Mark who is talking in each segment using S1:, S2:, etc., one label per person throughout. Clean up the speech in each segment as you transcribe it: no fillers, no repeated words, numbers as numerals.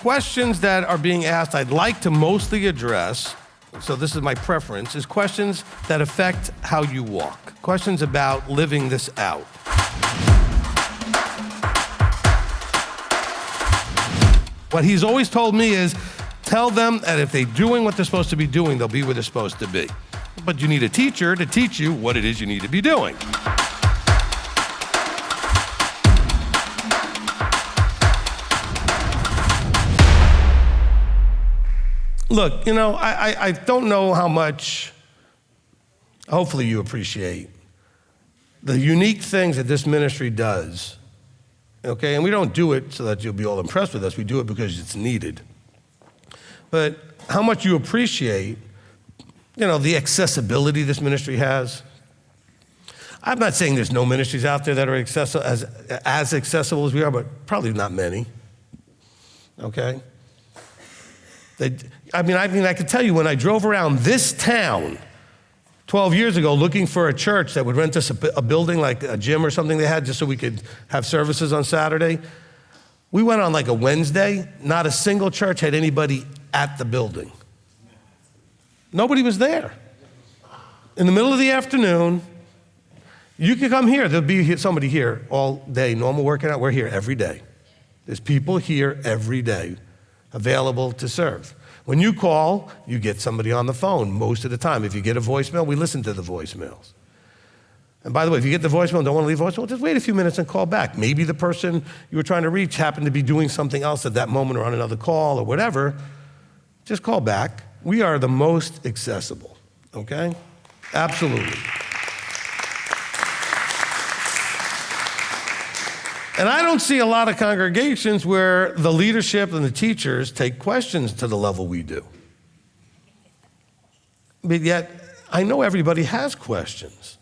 S1: questions that are being asked, I'd like to mostly address, so this is my preference, is questions that affect how you walk. Questions about living this out. What he's always told me is, tell them that if they're doing what they're supposed to be doing, they'll be where they're supposed to be. But you need a teacher to teach you what it is you need to be doing. Look, you know, I don't know how much, hopefully you appreciate, the unique things that this ministry does, okay? And we don't do it so that you'll be all impressed with us. We do it because it's needed. But how much you appreciate, you know, the accessibility this ministry has. I'm not saying there's no ministries out there that are as accessible as we are, but probably not many, okay? I mean, I can tell you when I drove around this town 12 years ago looking for a church that would rent us a building like a gym or something they had just so we could have services on Saturday. We went on like a Wednesday, not a single church had anybody at the building. Nobody was there. In the middle of the afternoon, you can come here. There'll be somebody here all day, normal working out. We're here every day. There's people here every day available to serve. When you call, you get somebody on the phone most of the time. If you get a voicemail, we listen to the voicemails. And by the way, if you get the voicemail and don't want to leave a voicemail, just wait a few minutes and call back. Maybe the person you were trying to reach happened to be doing something else at that moment or on another call or whatever. Just call back. We are the most accessible, okay? Absolutely. And I don't see a lot of congregations where the leadership and the teachers take questions to the level we do. But yet, I know everybody has questions.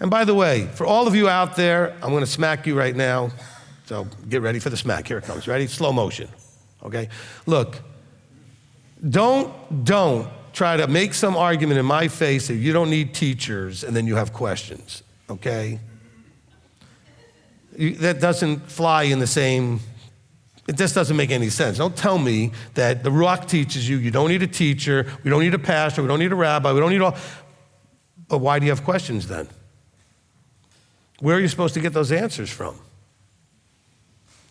S1: And by the way, for all of you out there, I'm gonna smack you right now. So get ready for the smack. Here it comes. Ready? Slow motion, okay? Look, don't try to make some argument in my face that you don't need teachers and then you have questions, okay? That doesn't fly in the same, it just doesn't make any sense. Don't tell me that the Ruach teaches you, you don't need a teacher, we don't need a pastor, we don't need a rabbi, we don't need all, but why do you have questions then? Where are you supposed to get those answers from?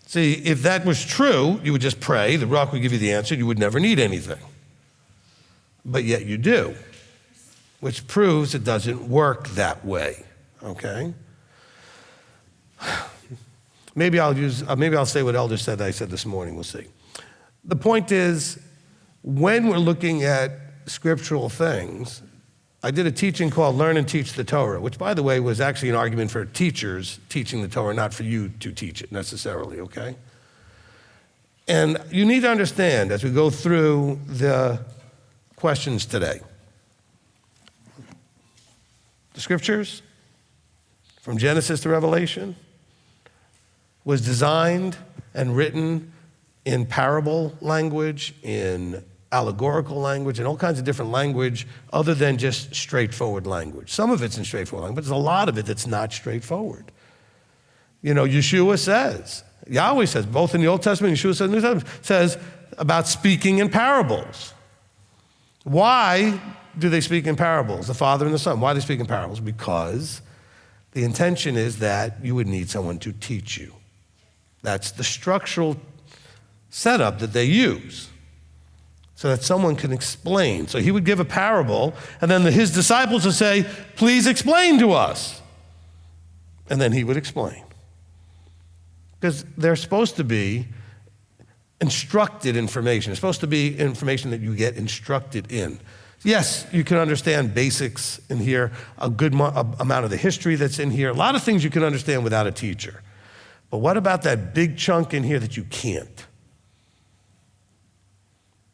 S1: See, if that was true, you would just pray, the Ruach would give you the answer, you would never need anything. But yet you do, which proves it doesn't work that way, okay? Maybe I'll say what Elder said I said this morning, we'll see. The point is, when we're looking at scriptural things, I did a teaching called Learn and Teach the Torah, which by the way was actually an argument for teachers teaching the Torah, not for you to teach it necessarily, okay? And you need to understand as we go through the questions today, the scriptures from Genesis to Revelation was designed and written in parable language, in allegorical language, and all kinds of different language other than just straightforward language. Some of it's in straightforward language, but there's a lot of it that's not straightforward. You know, Yeshua says, Yahweh says, both in the Old Testament, Yeshua says in the New Testament, says about speaking in parables. Why do they speak in parables? The Father and the Son. Why do they speak in parables? Because the intention is that you would need someone to teach you. That's the structural setup that they use so that someone can explain. So he would give a parable, and then his disciples would say, please explain to us. And then he would explain. Because they're supposed to be instructed information. It's supposed to be information that you get instructed in. Yes, you can understand basics in here, a good amount of the history that's in here, a lot of things you can understand without a teacher. But what about that big chunk in here that you can't?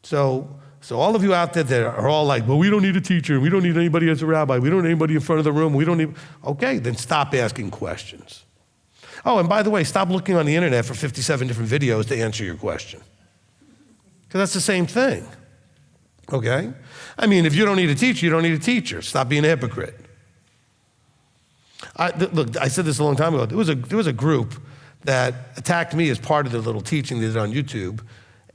S1: So all of you out there that are all like, well, we don't need a teacher, we don't need anybody as a rabbi, we don't need anybody in front of the room, we don't need, okay, then stop asking questions. Oh, and by the way, stop looking on the internet for 57 different videos to answer your question. Because that's the same thing, okay? I mean, if you don't need a teacher, you don't need a teacher. Stop being a hypocrite. Look, I said this a long time ago. There was a group that attacked me as part of their little teaching they did on YouTube.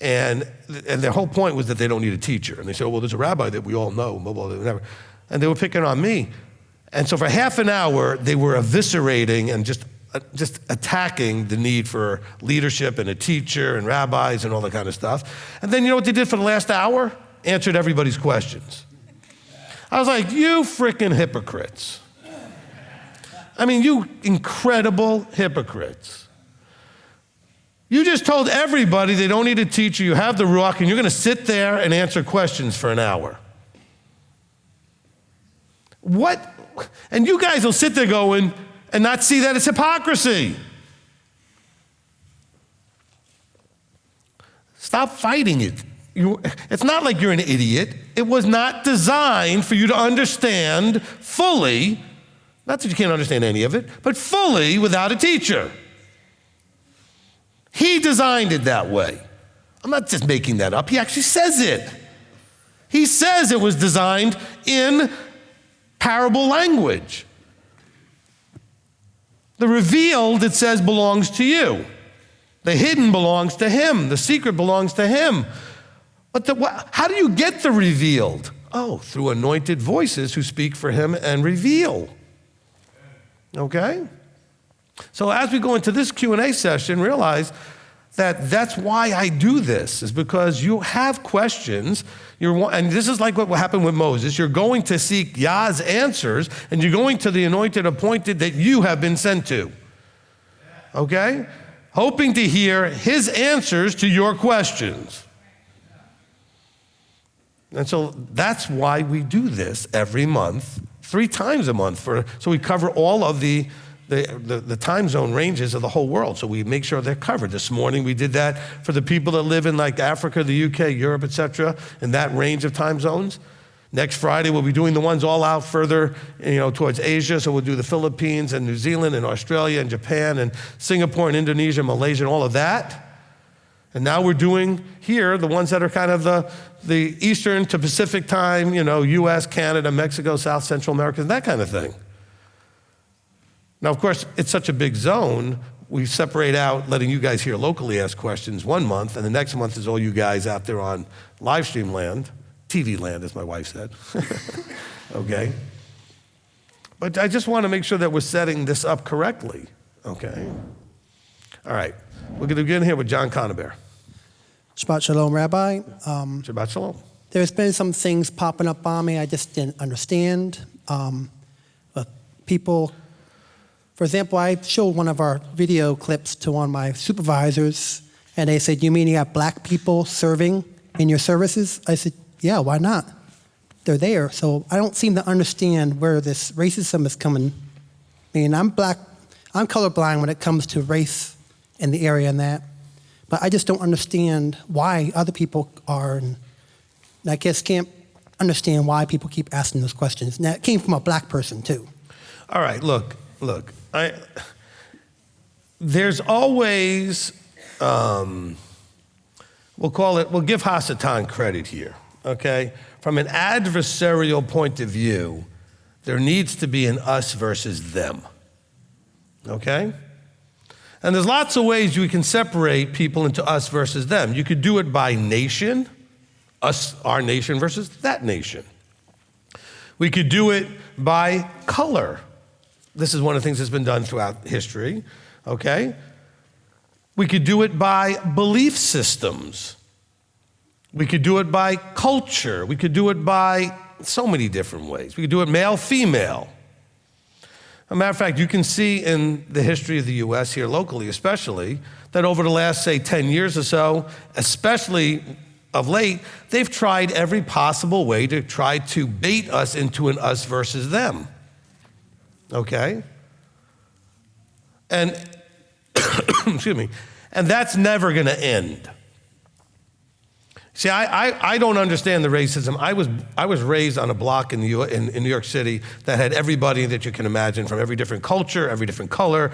S1: And their whole point was that they don't need a teacher. And they said, well, there's a rabbi that we all know, blah, blah, blah, whatever. And they were picking on me. And so for half an hour, they were eviscerating and just attacking the need for leadership and a teacher and rabbis and all that kind of stuff. And then you know what they did for the last hour? Answered everybody's questions. I was like, you freaking hypocrites. I mean, you incredible hypocrites. You just told everybody they don't need a teacher, you have the Ruach, and you're gonna sit there and answer questions for an hour. What? And you guys will sit there going and not see that it's hypocrisy. Stop fighting it. It's not like you're an idiot. It was not designed for you to understand fully, not that you can't understand any of it, but fully without a teacher. He designed it that way. I'm not just making that up. He actually says it. He says it was designed in parable language. The revealed, it says, belongs to you. The hidden belongs to him. The secret belongs to him. But how do you get the revealed? Oh, through anointed voices who speak for him and reveal. Okay? So as we go into this Q&A session, realize that that's why I do this, is because you have questions, and this is like what happened with Moses. You're going to seek Yah's answers, and you're going to the anointed appointed that you have been sent to. Okay? Hoping to hear his answers to your questions. And so that's why we do this every month, 3 times a month, so we cover all of the time zone ranges of the whole world, so we make sure they're covered. This morning we did that for the people that live in like Africa, the UK, Europe, etc., in that range of time zones. Next Friday we'll be doing the ones all out further, towards Asia, so we'll do the Philippines and New Zealand and Australia and Japan and Singapore and Indonesia, Malaysia, and all of that. And now we're doing here the ones that are kind of the Eastern to Pacific time, US, Canada, Mexico, South Central America, and that kind of thing. Now, of course, it's such a big zone, we separate out letting you guys here locally ask questions one month, and the next month is all you guys out there on live stream land, TV land, as my wife said. Okay? But I just want to make sure that we're setting this up correctly, okay? All right, we're going to begin here with John Conabear.
S2: Shabbat Shalom, Rabbi.
S1: Shabbat Shalom.
S2: There's been some things popping up on me I just didn't understand. People, for example, I showed one of our video clips to one of my supervisors, and they said, you mean you have black people serving in your services? I said, yeah, why not? They're there. So I don't seem to understand where this racism is coming. I mean, I'm colorblind when it comes to race in the area and that. But I just don't understand why other people are, and I guess can't understand why people keep asking those questions. Now, it came from a black person, too.
S1: All right, look. There's always, we'll give Hasatan credit here, okay? From an adversarial point of view, there needs to be an us versus them, okay? And there's lots of ways you can separate people into us versus them. You could do it by nation, us, our nation versus that nation. We could do it by color. This is one of the things that's been done throughout history, okay? We could do it by belief systems. We could do it by culture. We could do it by so many different ways. We could do it male, female. As a matter of fact, you can see in the history of the U.S. here locally especially, that over the last, say, 10 years or so, especially of late, they've tried every possible way to try to bait us into an us versus them. Okay? And, excuse me, and that's never going to end. See, I don't understand the racism. I was raised on a block in New York City that had everybody that you can imagine from every different culture, every different color,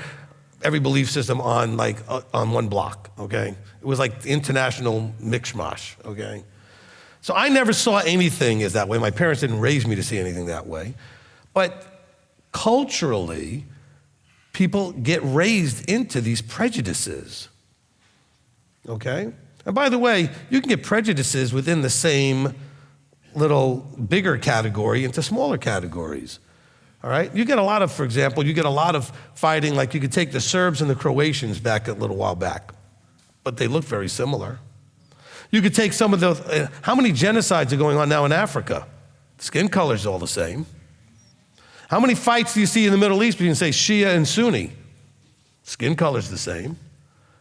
S1: every belief system on one block, okay? It was like international mishmash, okay? So I never saw anything as that way. My parents didn't raise me to see anything that way. But culturally, people get raised into these prejudices, okay? And by the way, you can get prejudices within the same little bigger category into smaller categories, all right? You get a lot of, for example, you get a lot of fighting, like you could take the Serbs and the Croatians back a little while back, but they look very similar. You could take some of the, how many genocides are going on now in Africa? Skin color's all the same. How many fights do you see in the Middle East between, say, Shia and Sunni? Skin color's the same,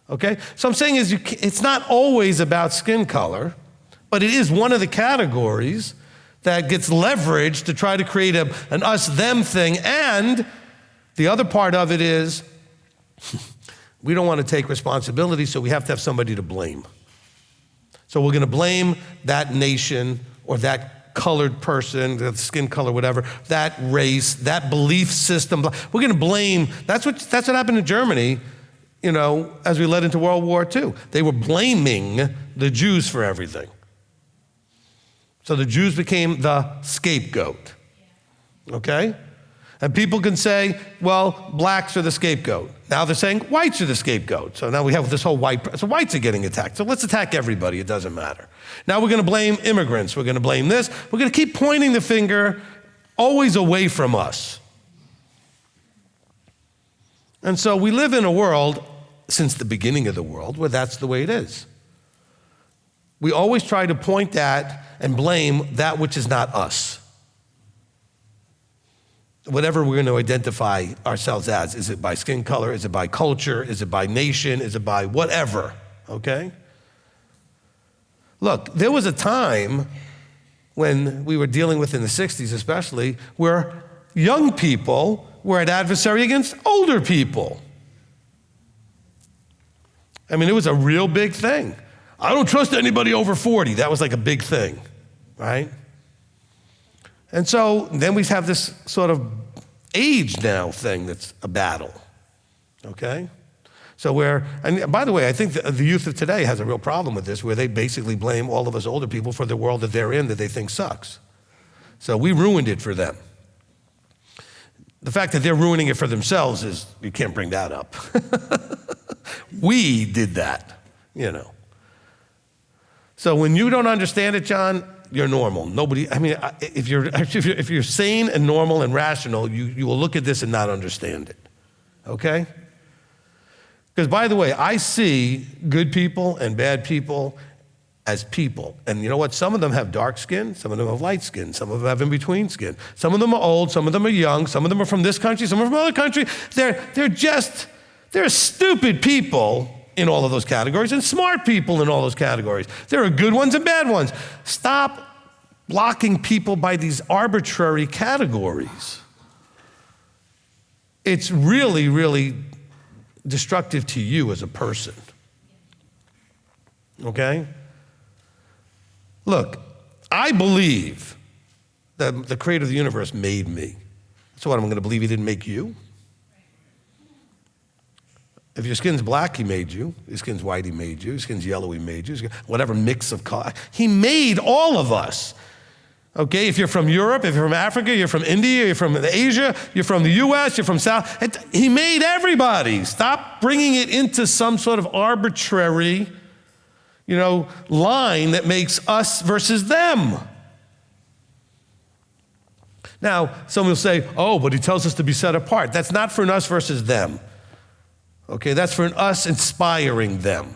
S1: okay? So I'm saying is it's not always about skin color, but it is one of the categories that gets leveraged to try to create an us-them thing. And the other part of it is we don't want to take responsibility, so we have to have somebody to blame. So we're going to blame that nation or that colored person, that skin color, whatever, that race, that belief system. We're going to blame. That's what happened in Germany, you know, as we led into World War II. They were blaming the Jews for everything. So the Jews became the scapegoat, okay? And people can say, well, blacks are the scapegoat. Now they're saying whites are the scapegoat. So now we have this whole so whites are getting attacked. So let's attack everybody, it doesn't matter. Now we're gonna blame immigrants, we're gonna blame this. We're gonna keep pointing the finger always away from us. And so we live in a world, since the beginning of the world, where that's the way it is. We always try to point at and blame that which is not us. Whatever we're going to identify ourselves as. Is it by skin color? Is it by culture? Is it by nation? Is it by whatever? Okay? Look, there was a time when we were dealing with, in the 60s especially, where young people were at adversary against older people. I mean, it was a real big thing. I don't trust anybody over 40. That was like a big thing, right? And so then we have this sort of age now thing that's a battle, okay? So and by the way, I think the youth of today has a real problem with this, where they basically blame all of us older people for the world that they're in that they think sucks. So we ruined it for them. The fact that they're ruining it for themselves is, you can't bring that up. We did that, you know. So when you don't understand it, John, you're normal. Nobody, I mean, if you're sane and normal and rational, you will look at this and not understand it, okay? Because by the way, I see good people and bad people as people. And you know what? Some of them have dark skin, some of them have light skin, some of them have in-between skin. Some of them are old, some of them are young, some of them are from this country, some are from another country. They're stupid people in all of those categories, and smart people in all those categories. There are good ones and bad ones. Stop blocking people by these arbitrary categories. It's really, really destructive to you as a person. Okay? Look, I believe that the creator of the universe made me. So what, I'm going to believe he didn't make you? If your skin's black, he made you. Your skin's white, he made you. Your skin's yellow, he made you. Whatever mix of color. He made all of us. Okay, if you're from Europe, if you're from Africa, you're from India, you're from Asia, you're from the US, you're from South. He made everybody. Stop bringing it into some sort of arbitrary, line that makes us versus them. Now, someone will say, oh, but he tells us to be set apart. That's not for an us versus them. Okay, that's for an us inspiring them.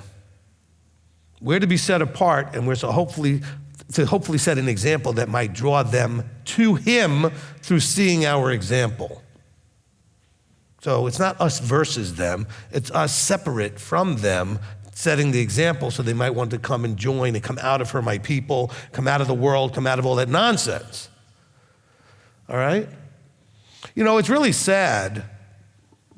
S1: We're to be set apart, and we're to hopefully set an example that might draw them to him through seeing our example. So it's not us versus them, it's us separate from them, setting the example so they might want to come and join and come out of her, my people, come out of the world, come out of all that nonsense. All right? It's really sad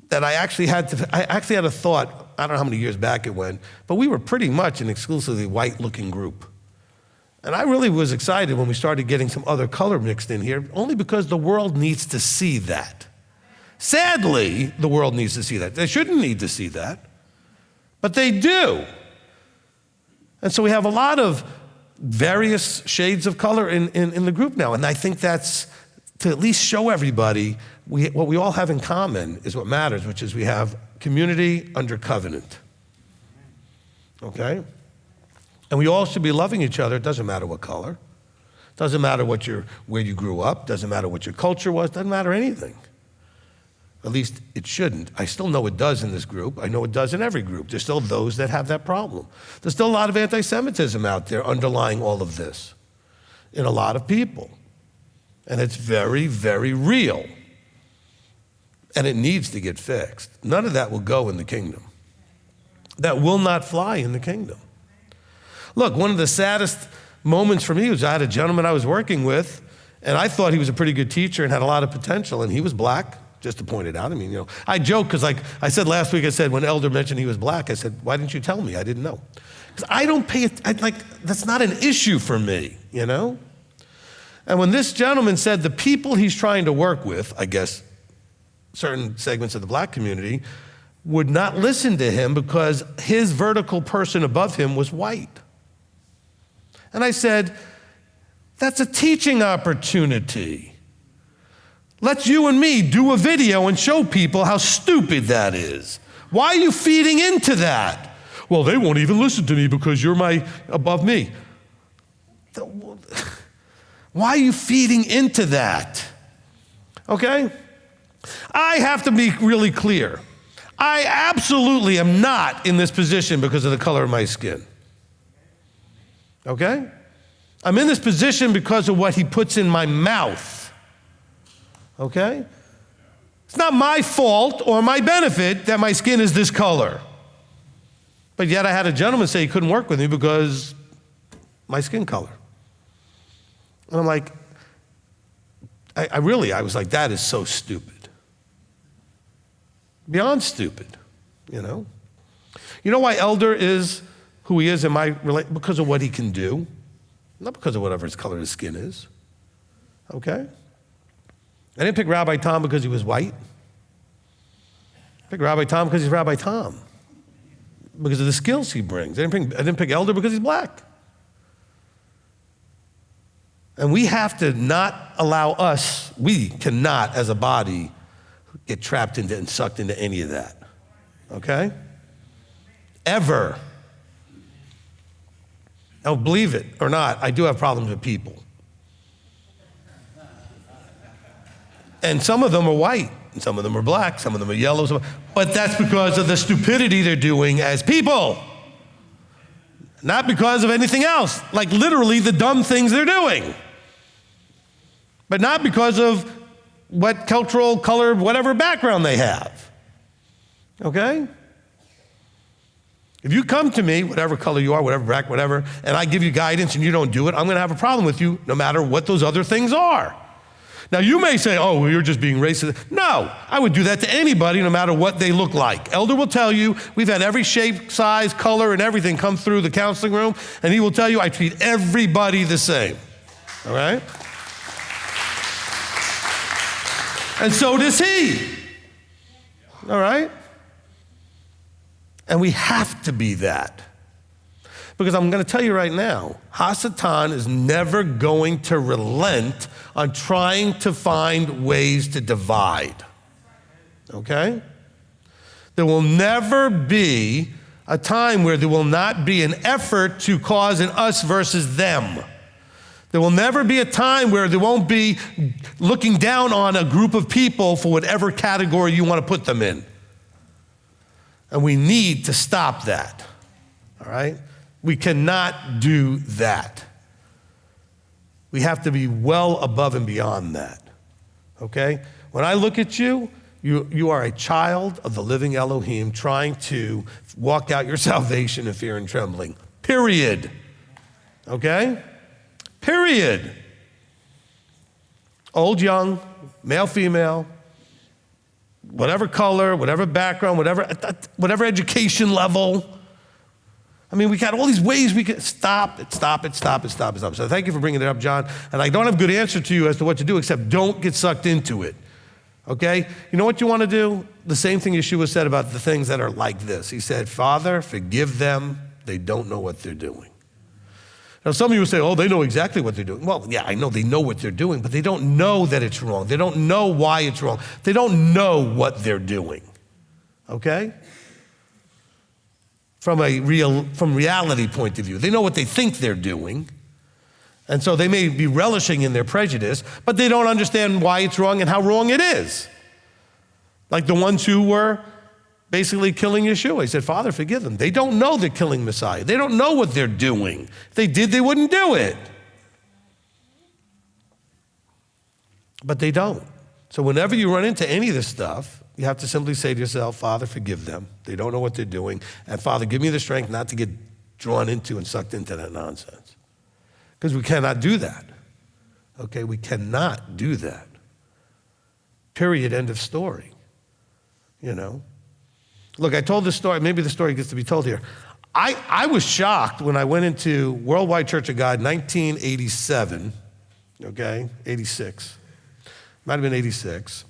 S1: that I actually had a thought, I don't know how many years back it went, but we were pretty much an exclusively white-looking group. And I really was excited when we started getting some other color mixed in here, only because the world needs to see that. Sadly, the world needs to see that. They shouldn't need to see that, but they do. And so we have a lot of various shades of color in the group now, and I think that's to at least show everybody what we all have in common is what matters, which is we have community under covenant. Okay? And we all should be loving each other. It doesn't matter what color. It doesn't matter where you grew up. Doesn't matter what your culture was. Doesn't matter anything. At least it shouldn't. I still know it does in this group. I know it does in every group. There's still those that have that problem. There's still a lot of anti-Semitism out there underlying all of this in a lot of people. And it's very, very real. And it needs to get fixed. None of that will go in the kingdom. That will not fly in the kingdom. Look, one of the saddest moments for me was I had a gentleman I was working with, and I thought he was a pretty good teacher and had a lot of potential, and he was black, just to point it out. I mean, I joke because like I said last week, I said when Elder mentioned he was black, I said, why didn't you tell me? I didn't know. Because I don't pay it, that's not an issue for me, And when this gentleman said the people he's trying to work with, I guess certain segments of the black community, would not listen to him because his vertical person above him was white. And I said, that's a teaching opportunity. Let's you and me do a video and show people how stupid that is. Why are you feeding into that? Well, they won't even listen to me because you're above me. Why are you feeding into that? Okay? I have to be really clear. I absolutely am not in this position because of the color of my skin. Okay? I'm in this position because of what he puts in my mouth. Okay? It's not my fault or my benefit that my skin is this color. But yet I had a gentleman say he couldn't work with me because my skin color. And I'm like, I was like, that is so stupid. Beyond stupid, You know why Elder is who he is in my relationship? Because of what he can do, not because of whatever his color of his skin is. Okay? I didn't pick Rabbi Tom because he was white. I picked Rabbi Tom because he's Rabbi Tom, because of the skills he brings. I didn't pick Elder because he's black. And we have to not allow we cannot as a body get trapped into and sucked into any of that. Okay? Ever. Now, believe it or not, I do have problems with people. And some of them are white, and some of them are black, some of them are yellow, but that's because of the stupidity they're doing as people. Not because of anything else, like literally the dumb things they're doing. But not because of what cultural, color, whatever background they have. Okay? If you come to me, whatever color you are, whatever black, whatever, and I give you guidance and you don't do it, I'm going to have a problem with you no matter what those other things are. Now, you may say, oh, well, you're just being racist. No, I would do that to anybody no matter what they look like. Elder will tell you, we've had every shape, size, color, and everything come through the counseling room, and he will tell you I treat everybody the same. All right? And so does he. All right? And we have to be that. Because I'm going to tell you right now, Hasatan is never going to relent on trying to find ways to divide. Okay? There will never be a time where there will not be an effort to cause an us versus them. There will never be a time where there won't be looking down on a group of people for whatever category you want to put them in. And we need to stop that. All right? We cannot do that. We have to be well above and beyond that. Okay? When I look at you, you are a child of the living Elohim trying to walk out your salvation in fear and trembling. Period. Okay? Period. Old, young, male, female, whatever color, whatever background, whatever education level. I mean, we got all these ways we can stop it. So thank you for bringing it up, John. And I don't have a good answer to you as to what to do, except don't get sucked into it. Okay? You know what you want to do? The same thing Yeshua said about the things that are like this. He said, Father, forgive them. They don't know what they're doing. Now, some of you will say, oh, they know exactly what they're doing. Well, yeah, I know they know what they're doing, but they don't know that it's wrong. They don't know why it's wrong. They don't know what they're doing, okay? From reality point of view. They know what they think they're doing, and so they may be relishing in their prejudice, but they don't understand why it's wrong and how wrong it is. Like the ones who were basically killing Yeshua. He said, Father, forgive them. They don't know they're killing Messiah. They don't know what they're doing. If they did, they wouldn't do it. But they don't. So whenever you run into any of this stuff, you have to simply say to yourself, Father, forgive them. They don't know what they're doing. And Father, give me the strength not to get drawn into and sucked into that nonsense. Because we cannot do that. Okay, we cannot do that. Period, end of story. You know? Look, I told this story, maybe the story gets to be told here. I was shocked when I went into Worldwide Church of God 1987, okay, 86. Might have been 86.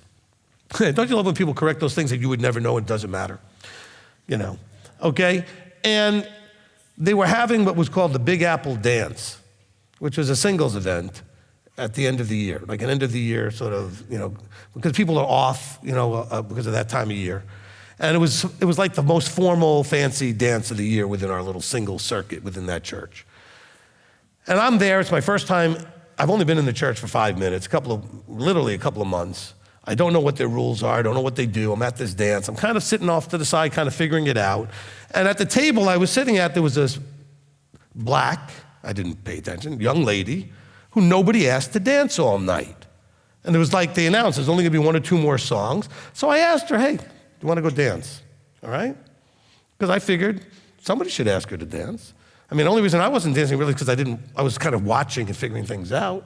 S1: Don't you love when people correct those things that you would never know, it doesn't matter? You know, okay? And they were having what was called the Big Apple Dance, which was a singles event at the end of the year, like an end of the year sort of, you know, because people are off, you know, because of that time of year. And it was like the most formal, fancy dance of the year within our little single circuit within that church. And I'm there, it's my first time. I've only been in the church for 5 minutes, literally a couple of months. I don't know what their rules are, I don't know what they do. I'm at this dance, I'm kind of sitting off to the side, kind of figuring it out. And at the table I was sitting at, there was this black, I didn't pay attention, young lady who nobody asked to dance all night. And it was like they announced, there's only gonna be 1 or 2 more songs. So I asked her, hey, do you want to go dance? All right? Because I figured somebody should ask her to dance. I mean, the only reason I wasn't dancing really because I was kind of watching and figuring things out.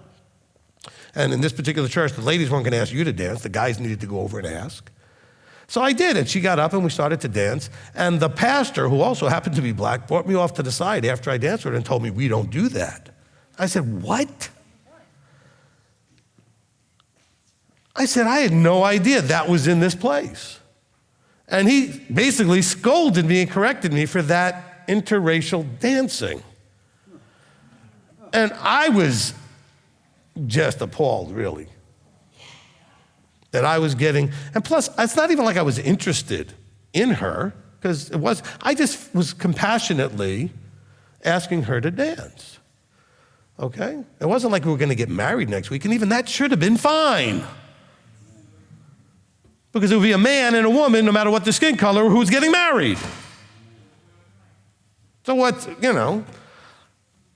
S1: And in this particular church, the ladies weren't going to ask you to dance. The guys needed to go over and ask. So I did, and she got up and we started to dance. And the pastor, who also happened to be black, brought me off to the side after I danced with her and told me, we don't do that. I said, what? I said, I had no idea that was in this place. And he basically scolded me and corrected me for that interracial dancing. And I was just appalled, really, that I was getting, and plus, it's not even like I was interested in her, because I just was compassionately asking her to dance, okay? It wasn't like we were gonna get married next week, and even that should have been fine. Because it would be a man and a woman, no matter what the skin color, who's getting married. So what, you know?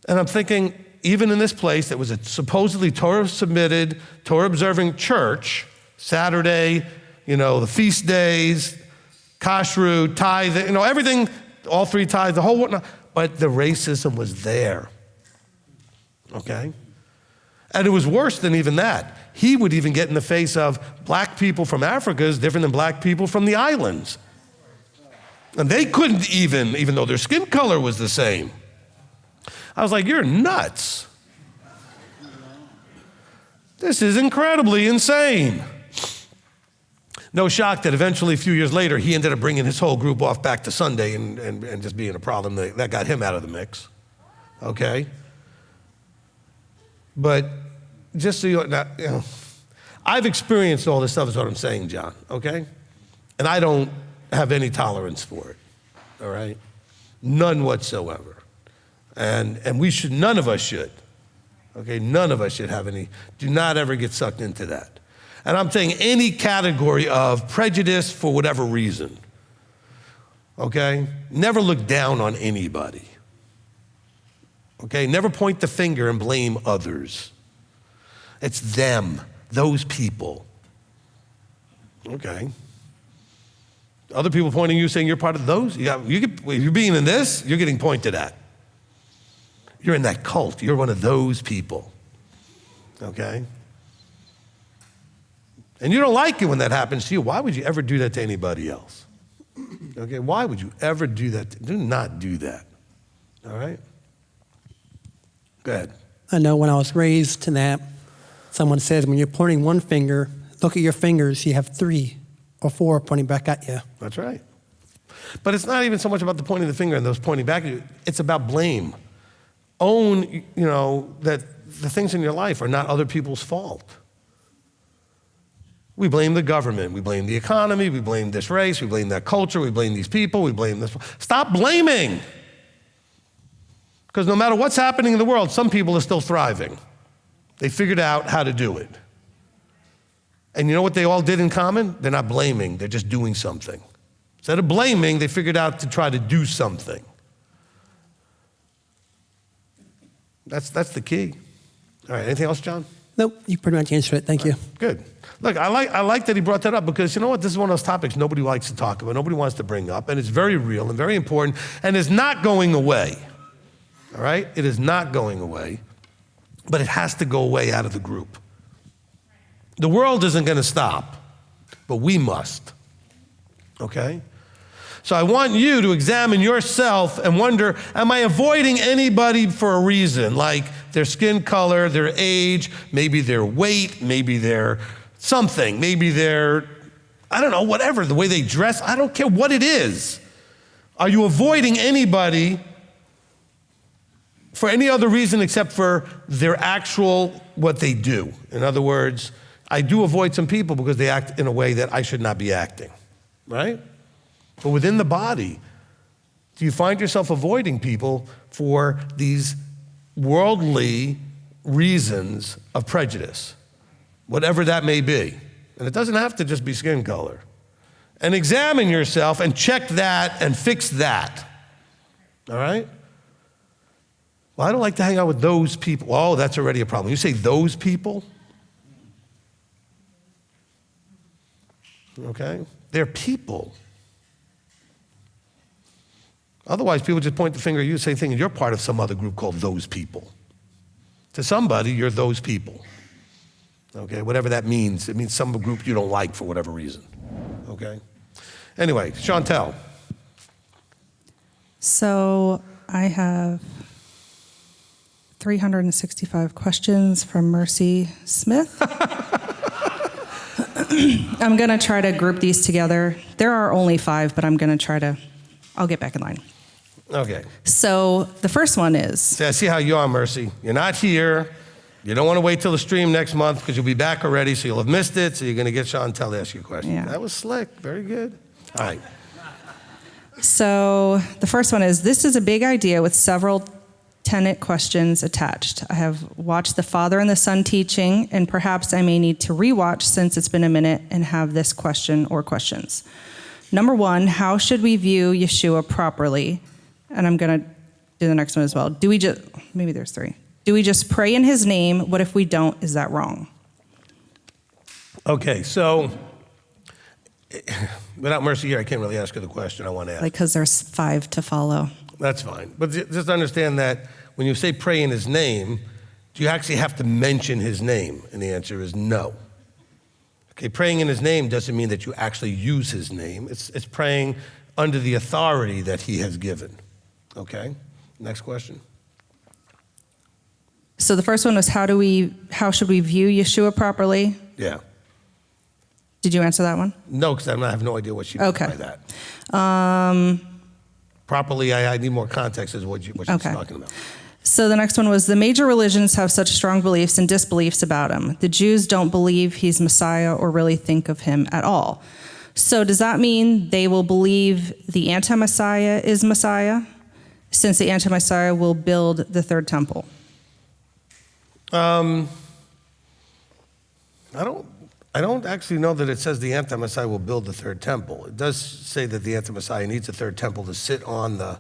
S1: And I'm thinking, even in this place that was a supposedly Torah-submitted, Torah-observing church, Saturday, you know, the feast days, kashrut, tithe, you know, everything, all 3 tithes, the whole whatnot, but the racism was there, okay? And it was worse than even that. He would even get in the face of black people from Africa is different than black people from the islands. And they couldn't even though their skin color was the same. I was like, you're nuts. This is incredibly insane. No shock that eventually, a few years later, he ended up bringing his whole group off back to Sunday and just being a problem. That got him out of the mix, okay? But just so you know, I've experienced all this stuff is what I'm saying, John, okay? And I don't have any tolerance for it, all right? None whatsoever. And we should, none of us should, okay? None of us should have any, do not ever get sucked into that. And I'm saying any category of prejudice for whatever reason, okay? Never look down on anybody, okay? Never point the finger and blame others. It's them, those people, okay? Other people pointing you, saying you're part of those. You're being in this, you're getting pointed at. You're in that cult. You're one of those people, okay? And you don't like it when that happens to you. Why would you ever do that to anybody else? Okay, why would you ever do that? Do not do that, all right? Go ahead.
S2: I know when I was raised to that, someone says when you're pointing one finger, look at your fingers, you have 3 or 4 pointing back at you.
S1: That's right. But it's not even so much about the pointing the finger and those pointing back at you. It's about blame. own, that the things in your life are not other people's fault. We blame the government, we blame the economy, we blame this race, we blame that culture, we blame these people, we blame this. Stop blaming. Because no matter what's happening in the world, some people are still thriving. They figured out how to do it. And you know what they all did in common? They're not blaming, they're just doing something. Instead of blaming, they figured out to try to do something. That's the key. All right, anything else, John?
S2: Nope, you pretty much answered it. Thank you.
S1: Good. Look, I like that he brought that up because you know what? This is one of those topics nobody likes to talk about, nobody wants to bring up, and it's very real and very important, and it's not going away. All right? It is not going away, but it has to go away out of the group. The world isn't going to stop, but we must. Okay? So I want you to examine yourself and wonder, am I avoiding anybody for a reason? Like their skin color, their age, maybe their weight, maybe their something, maybe their, I don't know, whatever, the way they dress, I don't care what it is. Are you avoiding anybody for any other reason except for their actual, what they do? In other words, I do avoid some people because they act in a way that I should not be acting, right? But within the body, do you find yourself avoiding people for these worldly reasons of prejudice, whatever that may be? And it doesn't have to just be skin color. And examine yourself and check that and fix that, all right? Well, I don't like to hang out with those people. Oh, that's already a problem. You say those people, okay? They're people. Otherwise, people just point the finger at you and say, thinking you're part of some other group called those people. To somebody, you're those people. Okay, whatever that means. It means some group you don't like for whatever reason. Okay? Anyway, Chantel.
S3: So I have 365 questions from Mercy Smith. I'm going to try to group these together. There are only 5, but I'm going to try to, I'll get back in line.
S1: Okay.
S3: So the first one is...
S1: See, I see how you are, Mercy. You're not here. You don't want to wait till the stream next month because you'll be back already, so you'll have missed it, so you're going to get Chantel to ask you a question.
S3: Yeah.
S1: That was slick. Very good. All right.
S3: So the first one is, this is a big idea with several tenet questions attached. I have watched the Father and the Son teaching, and perhaps I may need to rewatch since it's been a minute and have this question or questions. Number 1, how should we view Yeshua properly? And I'm going to do the next one as well. Do we just, maybe there's 3. Do we just pray in his name? What if we don't? Is that wrong?
S1: Okay, so without Mercy here, I can't really ask her the question I want to ask.
S3: Like, because there's 5 to follow.
S1: That's fine. But just understand that when you say pray in his name, do you actually have to mention his name? And the answer is no. Okay, praying in his name doesn't mean that you actually use his name. It's praying under the authority that he has given. Okay, next question.
S3: So the first one was, how should we view Yeshua properly?
S1: Yeah.
S3: Did you answer that one?
S1: No, because I have no idea what she meant by that. Properly, I need more context as to what she's talking about.
S3: So the next one was, the major religions have such strong beliefs and disbeliefs about him. The Jews don't believe he's Messiah or really think of him at all. So does that mean they will believe the anti-Messiah is Messiah, since the anti-Messiah will build the third temple?
S1: I don't actually know that it says the anti-Messiah will build the third temple. It does say that the anti-Messiah needs a third temple to sit on the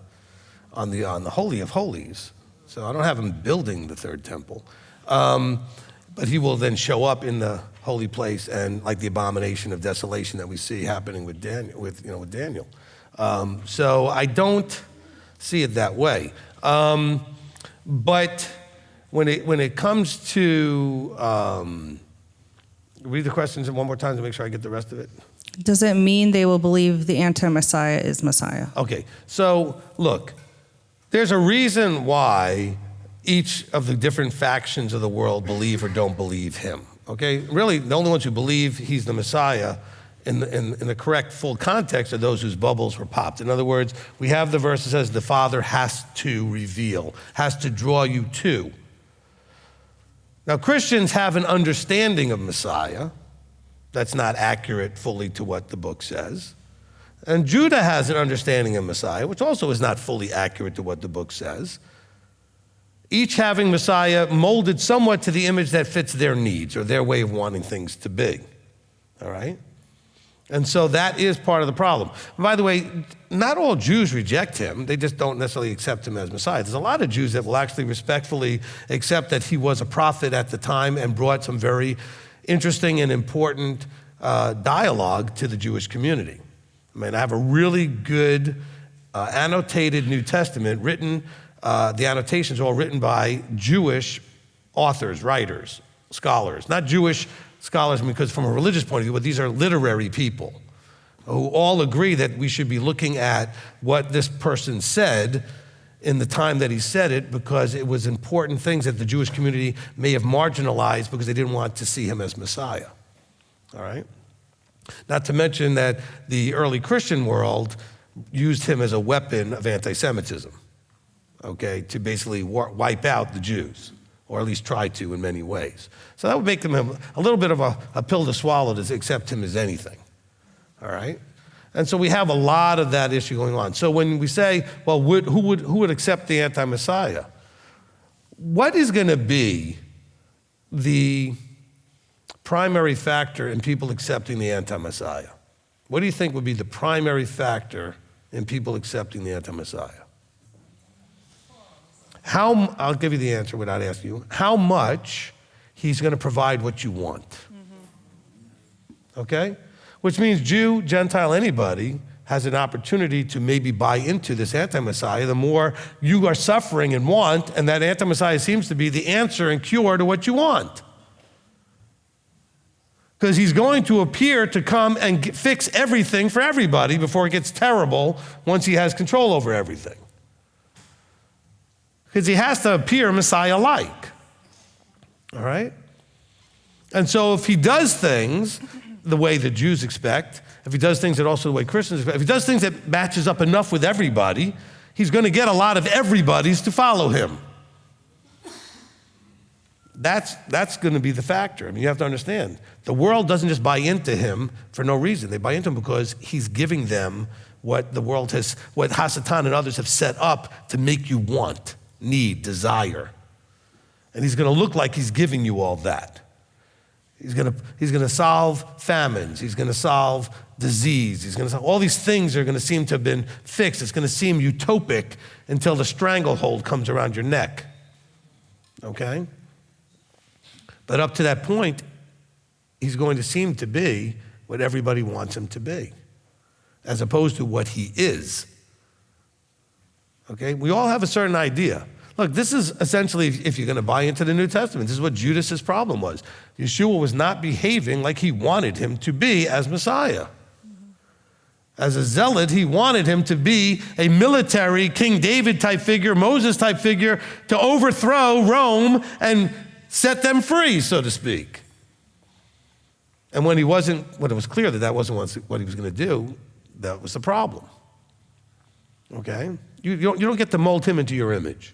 S1: Holy of Holies. So I don't have him building the third temple. But he will then show up in the holy place, and like the abomination of desolation that we see happening with Daniel. So I don't see it that way. But when it comes to read the questions one more time to make sure I get the rest of it.
S3: Does it mean they will believe the anti-Messiah is Messiah?
S1: Okay, so look, there's a reason why each of the different factions of the world believe or don't believe him. Okay, really, the only ones who believe he's the Messiah in the correct full context are those whose bubbles were popped. In other words, we have the verse that says the Father has to reveal, has to draw you to. Now, Christians have an understanding of Messiah that's not accurate fully to what the book says. And Judah has an understanding of Messiah, which also is not fully accurate to what the book says. Each having Messiah molded somewhat to the image that fits their needs or their way of wanting things to be. All right? And so that is part of the problem. And by the way, not all Jews reject him. They just don't necessarily accept him as Messiah. There's a lot of Jews that will actually respectfully accept that he was a prophet at the time and brought some very interesting and important dialogue to the Jewish community. I mean, I have a really good annotated New Testament written, the annotations are all written by Jewish authors, writers, scholars, not Jewish scholars because from a religious point of view, but these are literary people who all agree that we should be looking at what this person said in the time that he said it because it was important things that the Jewish community may have marginalized because they didn't want to see him as Messiah. All right? Not to mention that the early Christian world used him as a weapon of anti-Semitism, okay, to basically wipe out the Jews, or at least try to in many ways. So that would make them a little bit of a pill to swallow to accept him as anything, all right? And so we have a lot of that issue going on. So when we say, well, who would accept the anti-Messiah? What is going to be the primary factor in people accepting the anti-Messiah? What do you think would be the primary factor in people accepting the anti-Messiah? I'll give you the answer without asking you. How much he's going to provide what you want. Okay? Which means Jew, Gentile, anybody has an opportunity to maybe buy into this anti-Messiah the more you are suffering and want, and that anti-Messiah seems to be the answer and cure to what you want. Because he's going to appear to come and fix everything for everybody before it gets terrible once he has control over everything. Because he has to appear Messiah-like, all right? And so if he does things the way the Jews expect, if he does things that also the way Christians expect, if he does things that matches up enough with everybody, he's going to get a lot of everybody's to follow him. That's going to be the factor. I mean, you have to understand, the world doesn't just buy into him for no reason. They buy into him because he's giving them what the world has, what Hasatan and others have set up to make you want, need, desire. And he's going to look like he's giving you all that. He's going to solve famines. He's going to solve disease. He's going to solve all these things are going to seem to have been fixed. It's going to seem utopic until the stranglehold comes around your neck. Okay? But up to that point, he's going to seem to be what everybody wants him to be, as opposed to what he is. Okay? We all have a certain idea. Look, this is essentially, if you're going to buy into the New Testament, this is what Judas's problem was. Yeshua was not behaving like he wanted him to be as Messiah. As a zealot, he wanted him to be a military King David type figure, Moses type figure, to overthrow Rome and set them free, so to speak. And when it was clear that that wasn't what he was going to do, that was the problem. Okay? You don't get to mold him into your image.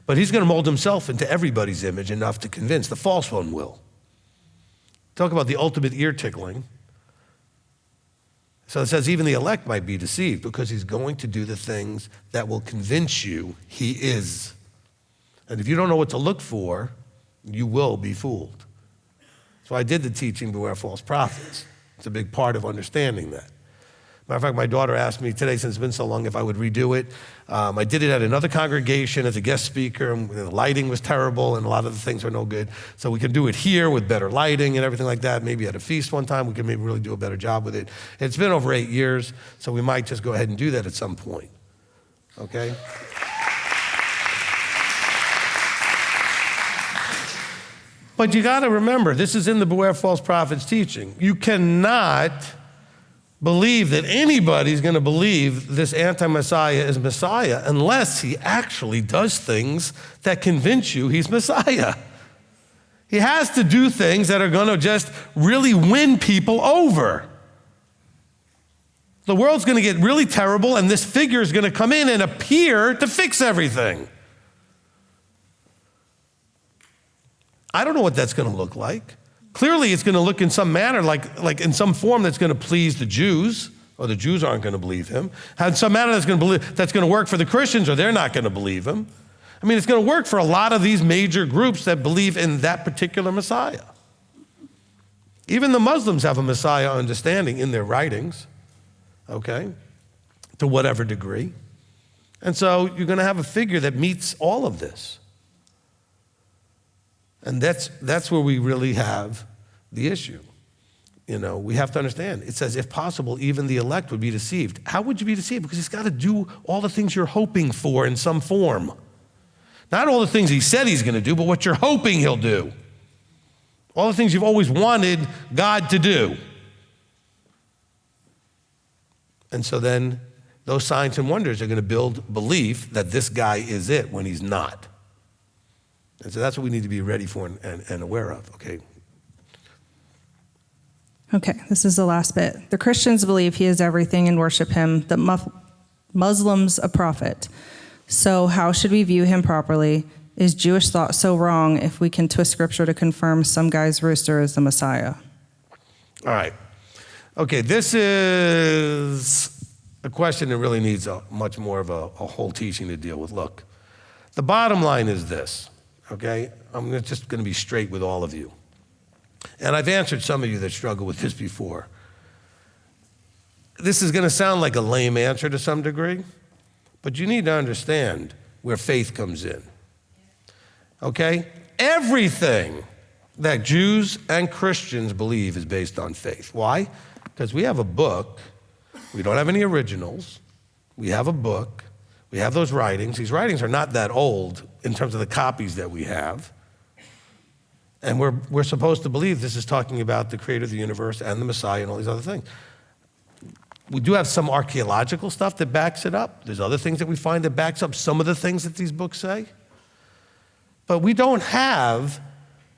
S1: But he's going to mold himself into everybody's image enough to convince. The false one will. Talk about the ultimate ear tickling. So it says even the elect might be deceived because he's going to do the things that will convince you he is. And if you don't know what to look for, you will be fooled. So I did the teaching, Beware False Prophets. It's a big part of understanding that. Matter of fact, my daughter asked me today, since it's been so long, if I would redo it. I did it at another congregation as a guest speaker, and the lighting was terrible, and a lot of the things were no good. So we can do it here with better lighting and everything like that. Maybe at a feast one time, we can maybe really do a better job with it. It's been over 8 years, so we might just go ahead and do that at some point, okay? But you got to remember, this is in the Beware False Prophets teaching. You cannot believe that anybody's going to believe this anti-Messiah is Messiah unless he actually does things that convince you he's Messiah. He has to do things that are going to just really win people over. The world's going to get really terrible, and this figure is going to come in and appear to fix everything. I don't know what that's going to look like. Clearly, it's going to look in some manner like in some form that's going to please the Jews, or the Jews aren't going to believe him. In some manner that's going to work for the Christians, or they're not going to believe him. I mean, it's going to work for a lot of these major groups that believe in that particular Messiah. Even the Muslims have a Messiah understanding in their writings, okay, to whatever degree. And so you're going to have a figure that meets all of this. And that's where we really have the issue. You know, we have to understand. It says, if possible, even the elect would be deceived. How would you be deceived? Because he's got to do all the things you're hoping for in some form. Not all the things he said he's going to do, but what you're hoping he'll do. All the things you've always wanted God to do. And so then those signs and wonders are going to build belief that this guy is it when he's not. And so that's what we need to be ready for and aware of, okay?
S3: Okay, this is the last bit. The Christians believe he is everything and worship him. The Muslims a prophet. So how should we view him properly? Is Jewish thought so wrong if we can twist scripture to confirm some guy's rooster is the Messiah?
S1: All right. Okay, this is a question that really needs much more of a whole teaching to deal with. Look, the bottom line is this, okay? I'm just going to be straight with all of you. And I've answered some of you that struggle with this before. This is going to sound like a lame answer to some degree, but you need to understand where faith comes in. Okay? Everything that Jews and Christians believe is based on faith. Why? Because we have a book. We don't have any originals. We have a book. We have those writings. These writings are not that old in terms of the copies that we have. And we're supposed to believe this is talking about the creator of the universe and the Messiah and all these other things. We do have some archaeological stuff that backs it up. There's other things that we find that backs up some of the things that these books say. But we don't have,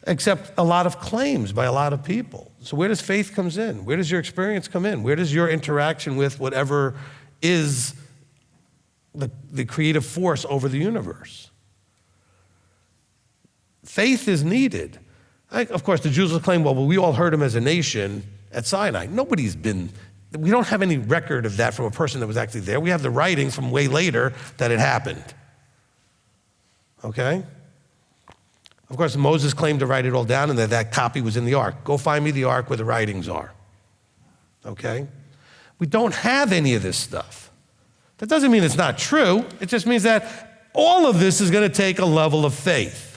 S1: except a lot of claims by a lot of people. So where does faith comes in? Where does your experience come in? Where does your interaction with whatever is the creative force over the universe? Faith is needed. Of course, the Jews will claim, well, we all heard him as a nation at Sinai. We don't have any record of that from a person that was actually there. We have the writings from way later that it happened. Okay? Of course, Moses claimed to write it all down and that copy was in the ark. Go find me the ark where the writings are. Okay? We don't have any of this stuff. That doesn't mean it's not true. It just means that all of this is going to take a level of faith.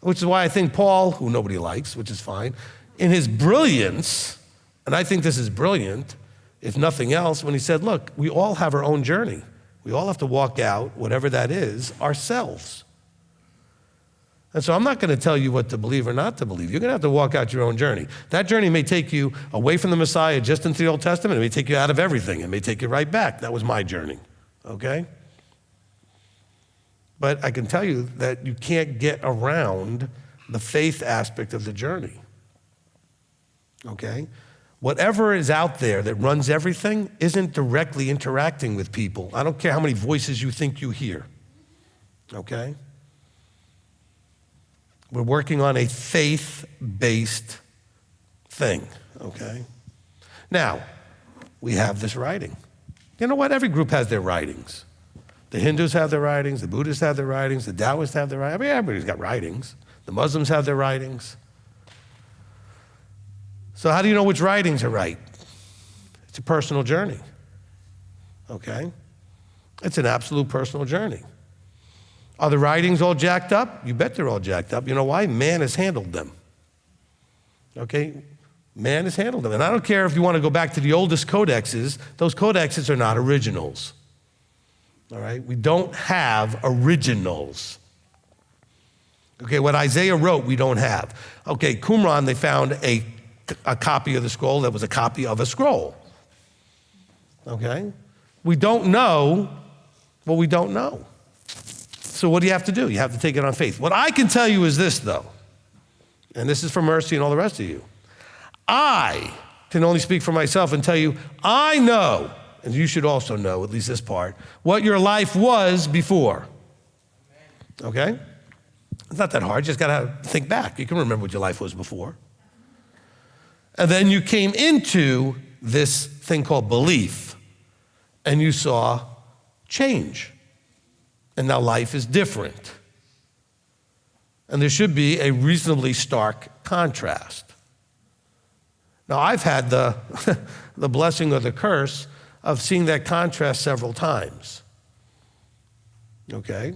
S1: Which is why I think Paul, who nobody likes, which is fine, in his brilliance, and I think this is brilliant, if nothing else, when he said, look, we all have our own journey. We all have to walk out, whatever that is, ourselves. And so I'm not going to tell you what to believe or not to believe. You're going to have to walk out your own journey. That journey may take you away from the Messiah just into the Old Testament. It may take you out of everything. It may take you right back. That was my journey, okay? But I can tell you that you can't get around the faith aspect of the journey, okay? Whatever is out there that runs everything isn't directly interacting with people. I don't care how many voices you think you hear, okay? We're working on a faith-based thing, okay? Now, we have this writing. You know what? Every group has their writings. The Hindus have their writings, the Buddhists have their writings, the Taoists have their writings. I mean, everybody's got writings. The Muslims have their writings. So how do you know which writings are right? It's a personal journey, okay? It's an absolute personal journey. Are the writings all jacked up? You bet they're all jacked up. You know why? Man has handled them, okay? Man has handled them. And I don't care if you want to go back to the oldest codexes. Those codexes are not originals. All right, we don't have originals. Okay, what Isaiah wrote, we don't have. Okay, Qumran, they found a copy of the scroll that was a copy of a scroll. Okay, we don't know what we don't know. So what do you have to do? You have to take it on faith. What I can tell you is this, though, and this is for Mercy and all the rest of you. I can only speak for myself and tell you, I know, and you should also know, at least this part, what your life was before. Okay? It's not that hard. You just got to think back. You can remember what your life was before. And then you came into this thing called belief, and you saw change. And now life is different. And there should be a reasonably stark contrast. Now, I've had the blessing or the curse of seeing that contrast several times. Okay?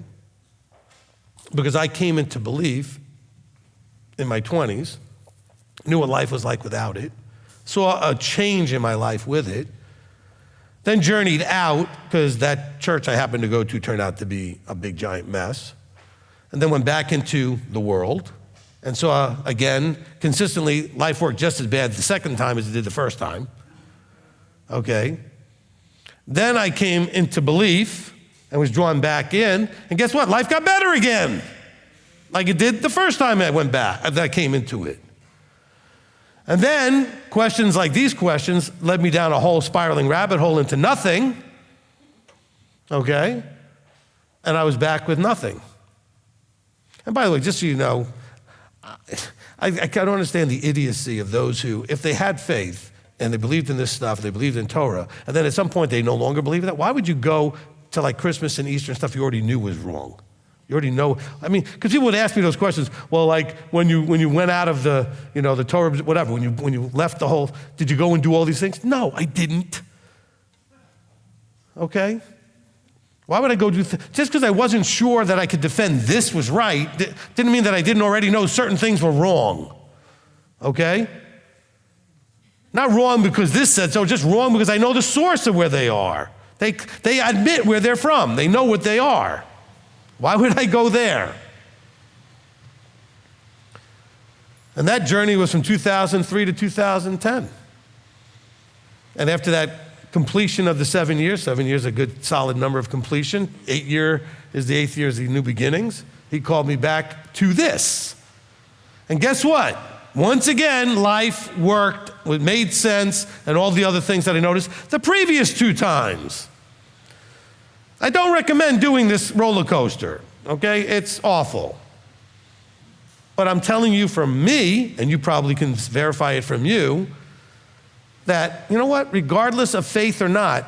S1: Because I came into belief in my 20s, knew what life was like without it, saw a change in my life with it, then journeyed out, because that church I happened to go to turned out to be a big giant mess, and then went back into the world, and saw, again, consistently, life worked just as bad the second time as it did the first time. Okay? Then I came into belief and was drawn back in, and guess what? Life got better again, like it did the first time I went back, that I came into it. And then questions like these questions led me down a whole spiraling rabbit hole into nothing, okay? And I was back with nothing. And by the way, just so you know, I don't understand the idiocy of those who, if they had faith and they believed in this stuff, they believed in Torah, and then at some point they no longer believe in that, why would you go to like Christmas and Easter and stuff you already knew was wrong? You already know, I mean, because people would ask me those questions. Well, like when you went out of the, the Torah, whatever, when you left the whole, did you go and do all these things? No, I didn't. Okay? Why would I go do, just because I wasn't sure that I could defend this was right, didn't mean that I didn't already know certain things were wrong. Okay? Not wrong because this said so, just wrong because I know the source of where they are. They admit where they're from. They know what they are. Why would I go there? And that journey was from 2003 to 2010. And after that completion of the 7 years, 7 years a good solid number of completion, 8 year is the 8th year is the new beginnings, he called me back to this. And guess what? Once again, life worked, it made sense, and all the other things that I noticed the previous 2 times. I don't recommend doing this roller coaster, okay? It's awful. But I'm telling you from me, and you probably can verify it from you, that, you know what, regardless of faith or not,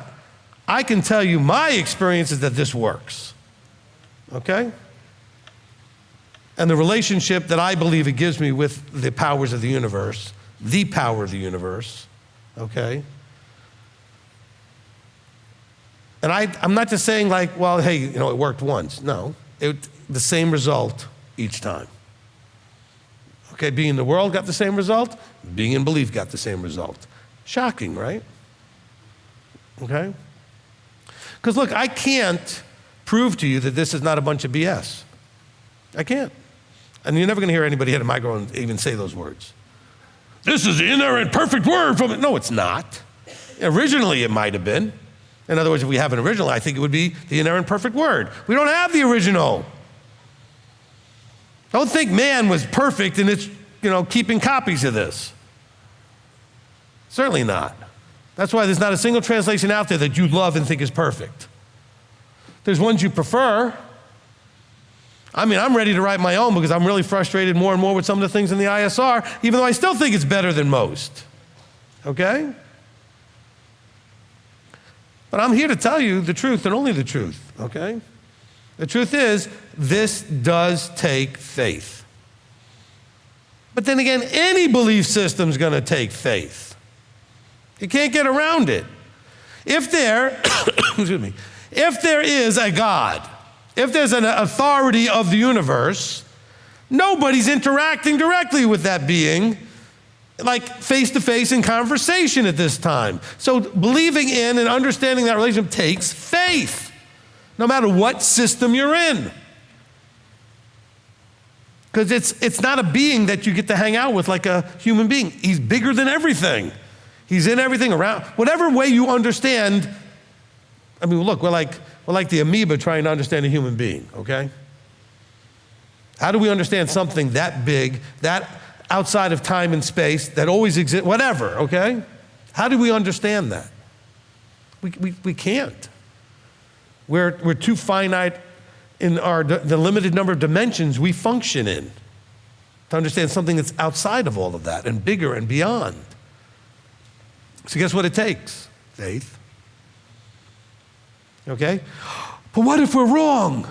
S1: I can tell you my experience is that this works, okay? And the relationship that I believe it gives me with the powers of the universe, the power of the universe, okay? And I'm not just saying like, well, hey, it worked once. No, the same result each time. Okay, being in the world got the same result. Being in belief got the same result. Shocking, right? Okay? Because look, I can't prove to you that this is not a bunch of BS. I can't. And you're never going to hear anybody at a microphone even say those words. This is the inerrant perfect word from it. No, it's not. Originally, it might have been. In other words, if we have an original, I think it would be the inerrant perfect word. We don't have the original. Don't think man was perfect and it's, keeping copies of this. Certainly not. That's why there's not a single translation out there that you love and think is perfect. There's ones you prefer. I mean, I'm ready to write my own because I'm really frustrated more and more with some of the things in the ISR, even though I still think it's better than most. Okay? But I'm here to tell you the truth and only the truth, okay? The truth is, this does take faith. But then again, any belief system is going to take faith. You can't get around it. If there, if there is a God, if there's an authority of the universe, nobody's interacting directly with that being, like face-to-face in conversation at this time. So believing in and understanding that relationship takes faith, no matter what system you're in. Because it's not a being that you get to hang out with like a human being. He's bigger than everything. He's in everything around. Whatever way you understand, I mean, look, we're like the amoeba trying to understand a human being, okay? How do we understand something that big, that outside of time and space, that always exists, whatever, okay? How do we understand that? We can't. We're too finite in the limited number of dimensions we function in to understand something that's outside of all of that and bigger and beyond. So guess what it takes? Faith. Okay? But what if we're wrong?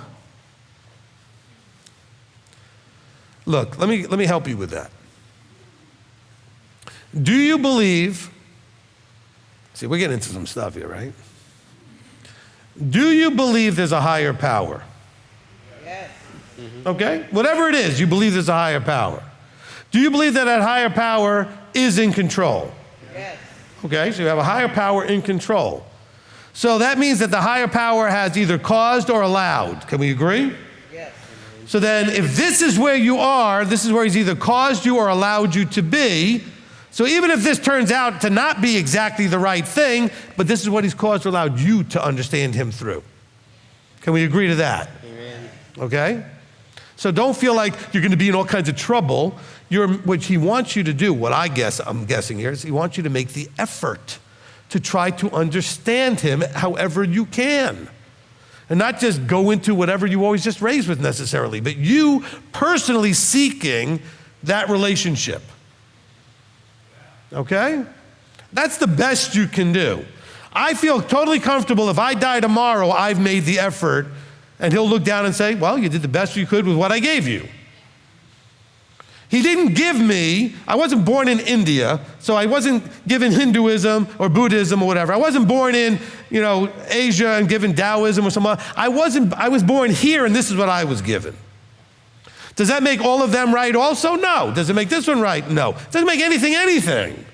S1: Look, let me help you with that. Do you believe, see, we're getting into some stuff here, right? Do you believe there's a higher power?
S4: Yes.
S1: Okay? Whatever it is, you believe there's a higher power. Do you believe that that higher power is in control?
S4: Yes.
S1: Okay, so you have a higher power in control. So that means that the higher power has either caused or allowed. Can we agree?
S4: Yes.
S1: So then if this is where you are, this is where he's either caused you or allowed you to be. So even if this turns out to not be exactly the right thing, but this is what he's caused or allowed you to understand him through. Can we agree to that?
S4: Amen.
S1: Okay? So don't feel like you're going to be in all kinds of trouble. What he wants you to do, I'm guessing here, is he wants you to make the effort to try to understand him however you can. And not just go into whatever you always just raised with necessarily, but you personally seeking that relationship. Okay? That's the best you can do. I feel totally comfortable if I die tomorrow, I've made the effort, and he'll look down and say, well, you did the best you could with what I gave you. He didn't give me, I wasn't born in India, so I wasn't given Hinduism or Buddhism or whatever. I wasn't born in, Asia and given Taoism or something. I was born here and this is what I was given. Does that make all of them right also? No. Does it make this one right? No. It doesn't make anything.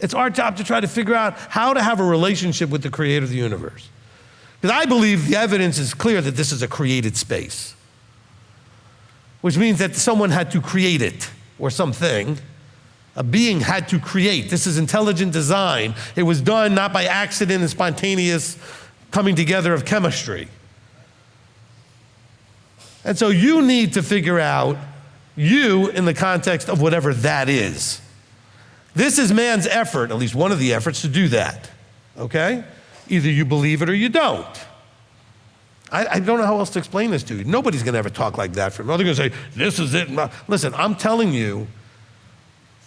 S1: It's our job to try to figure out how to have a relationship with the creator of the universe. Because I believe the evidence is clear that this is a created space, which means that someone had to create it, or something. A being had to create. This is intelligent design. It was done not by accident and spontaneous coming together of chemistry. And so you need to figure out you in the context of whatever that is. This is man's effort, at least one of the efforts, to do that, okay? Either you believe it or you don't. I don't know how else to explain this to you. Nobody's gonna ever talk like that from me. They're gonna say, this is it. Listen, I'm telling you,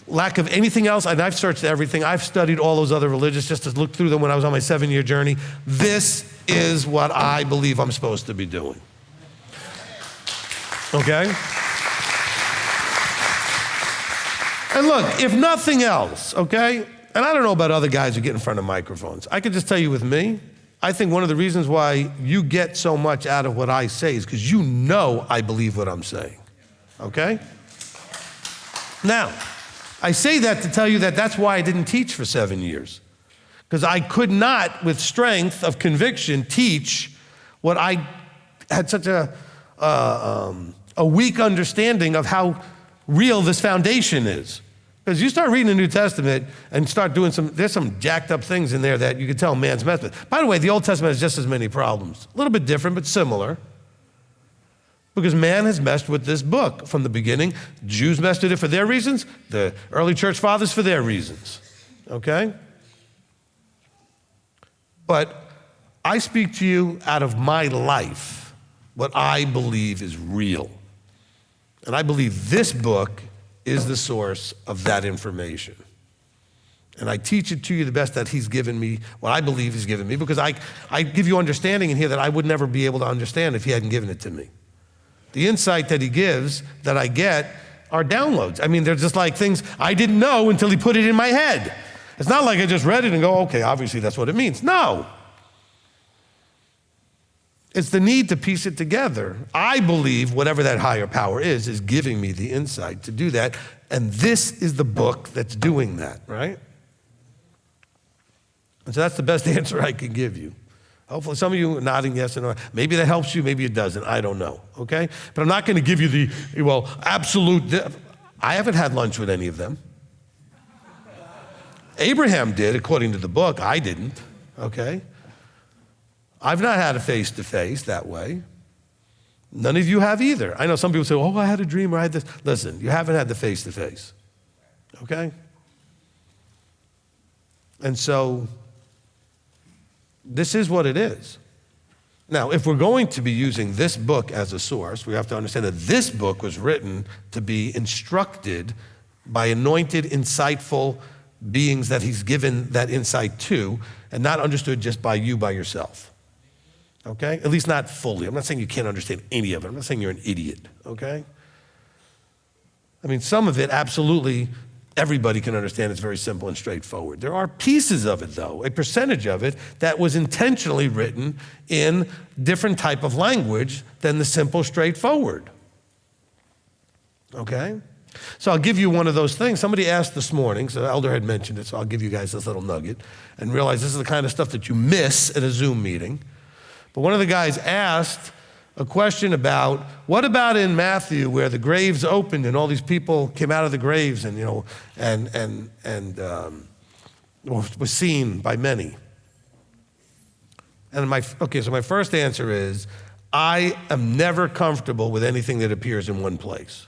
S1: lack of anything else, and I've searched everything. I've studied all those other religions just to look through them when I was on my 7-year journey. This is what I believe I'm supposed to be doing. Okay? And look, if nothing else, okay, and I don't know about other guys who get in front of microphones. I can just tell you with me, I think one of the reasons why you get so much out of what I say is because you know I believe what I'm saying, okay? Now, I say that to tell you that that's why I didn't teach for 7 years. Because I could not, with strength of conviction, teach what I had such a weak understanding of how real this foundation is. Because you start reading the New Testament and start doing there's some jacked up things in there that you can tell man's messed with. By the way, the Old Testament has just as many problems. A little bit different, but similar. Because man has messed with this book from the beginning. Jews messed with it for their reasons. The early church fathers for their reasons. Okay? But I speak to you out of my life, what I believe is real. And I believe this book is the source of that information. And I teach it to you the best that he's given me, what I believe he's given me, because I give you understanding in here that I would never be able to understand if he hadn't given it to me. The insight that he gives, that I get, are downloads. I mean, they're just like things I didn't know until he put it in my head. It's not like I just read it and go, okay, obviously that's what it means. No. It's the need to piece it together. I believe whatever that higher power is giving me the insight to do that. And this is the book that's doing that, right? And so that's the best answer I can give you. Hopefully some of you are nodding yes and no. Maybe that helps you, maybe it doesn't. I don't know, okay? But I'm not going to give you the, absolute. I haven't had lunch with any of them. Abraham did, according to the book. I didn't, okay? I've not had a face-to-face that way. None of you have either. I know some people say, oh, I had a dream or I had this. Listen, you haven't had the face-to-face, okay? And so this is what it is. Now, if we're going to be using this book as a source, we have to understand that this book was written to be instructed by anointed, insightful beings that he's given that insight to, and not understood just by you by yourself. Okay? At least not fully. I'm not saying you can't understand any of it. I'm not saying you're an idiot, okay? I mean, some of it, absolutely, everybody can understand. It's very simple and straightforward. There are pieces of it, though, a percentage of it, that was intentionally written in different type of language than the simple, straightforward. Okay? So I'll give you one of those things. Somebody asked this morning, so the elder had mentioned it, so I'll give you guys this little nugget, and realize this is the kind of stuff that you miss at a Zoom meeting. But one of the guys asked a question about, what about in Matthew where the graves opened and all these people came out of the graves and, was seen by many? And my first answer is, I am never comfortable with anything that appears in one place.